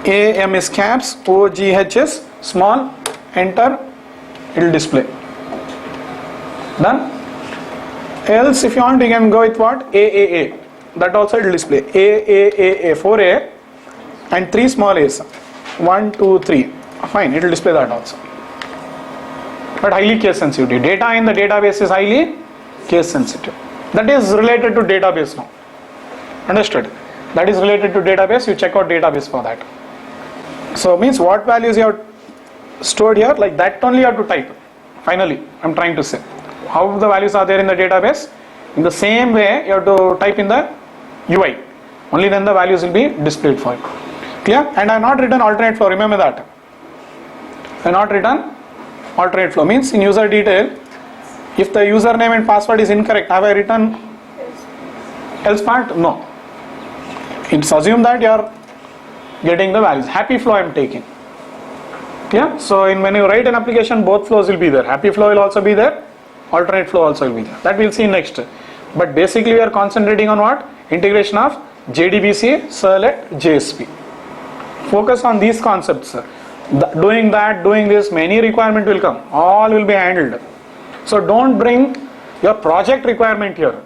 AM is caps, OGH is small, enter, it will display. Done? Else if you want you can go with what? AAA, that also it will display. AAA, 4A and 3 small A's, 1, 2, 3, fine, it will display that also. But highly case sensitive. Data in the database is highly case sensitive. That is related to database now. Understood? That is related to database, you check out database for that. So means what values you have stored here, like that only you have to type. Finally, I am trying to say. How the values are there in the database? In the same way you have to type in the UI. Only then the values will be displayed for you. Clear? And I have not written alternate flow, remember that. I have not written alternate flow. Means in user detail, if the username and password is incorrect, have I written else part? No. It's assumed that you are getting the values. Happy flow I am taking. Yeah, so when you write an application, both flows will be there. Happy flow will also be there, alternate flow also will be there. That we'll see next. But basically we are concentrating on what? Integration of JDBC, Servlet, JSP. Focus on these concepts. Doing that, doing this, many requirement will come. All will be handled. So don't bring your project requirement here.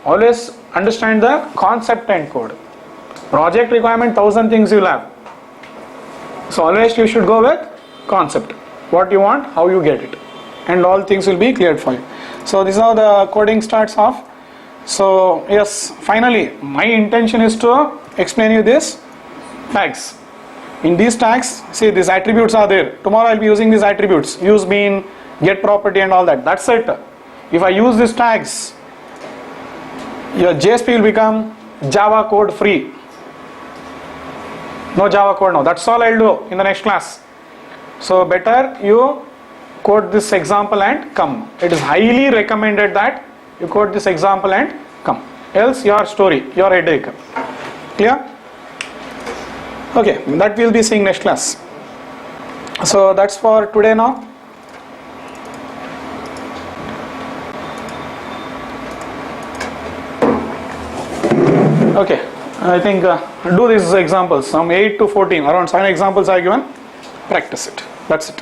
Always understand the concept and code. Project requirement, 1000 things you'll have. So always you should go with concept. What you want, how you get it. And all things will be cleared for you. So this is how the coding starts off. So yes, finally my intention is to explain you this tags. In these tags, see these attributes are there. Tomorrow I'll be using these attributes. Use bean, get property and all that. That's it. If I use these tags, your JSP will become Java code free. No Java code now. That's all I'll do in the next class. So better you code this example and come. It is highly recommended that you code this example and come. Else your story, your headache. Clear? Okay, that we'll be seeing next class. So that's for today now. Okay, I think do these examples, some 8 to 14, around 7 examples I given, practice it, that's it.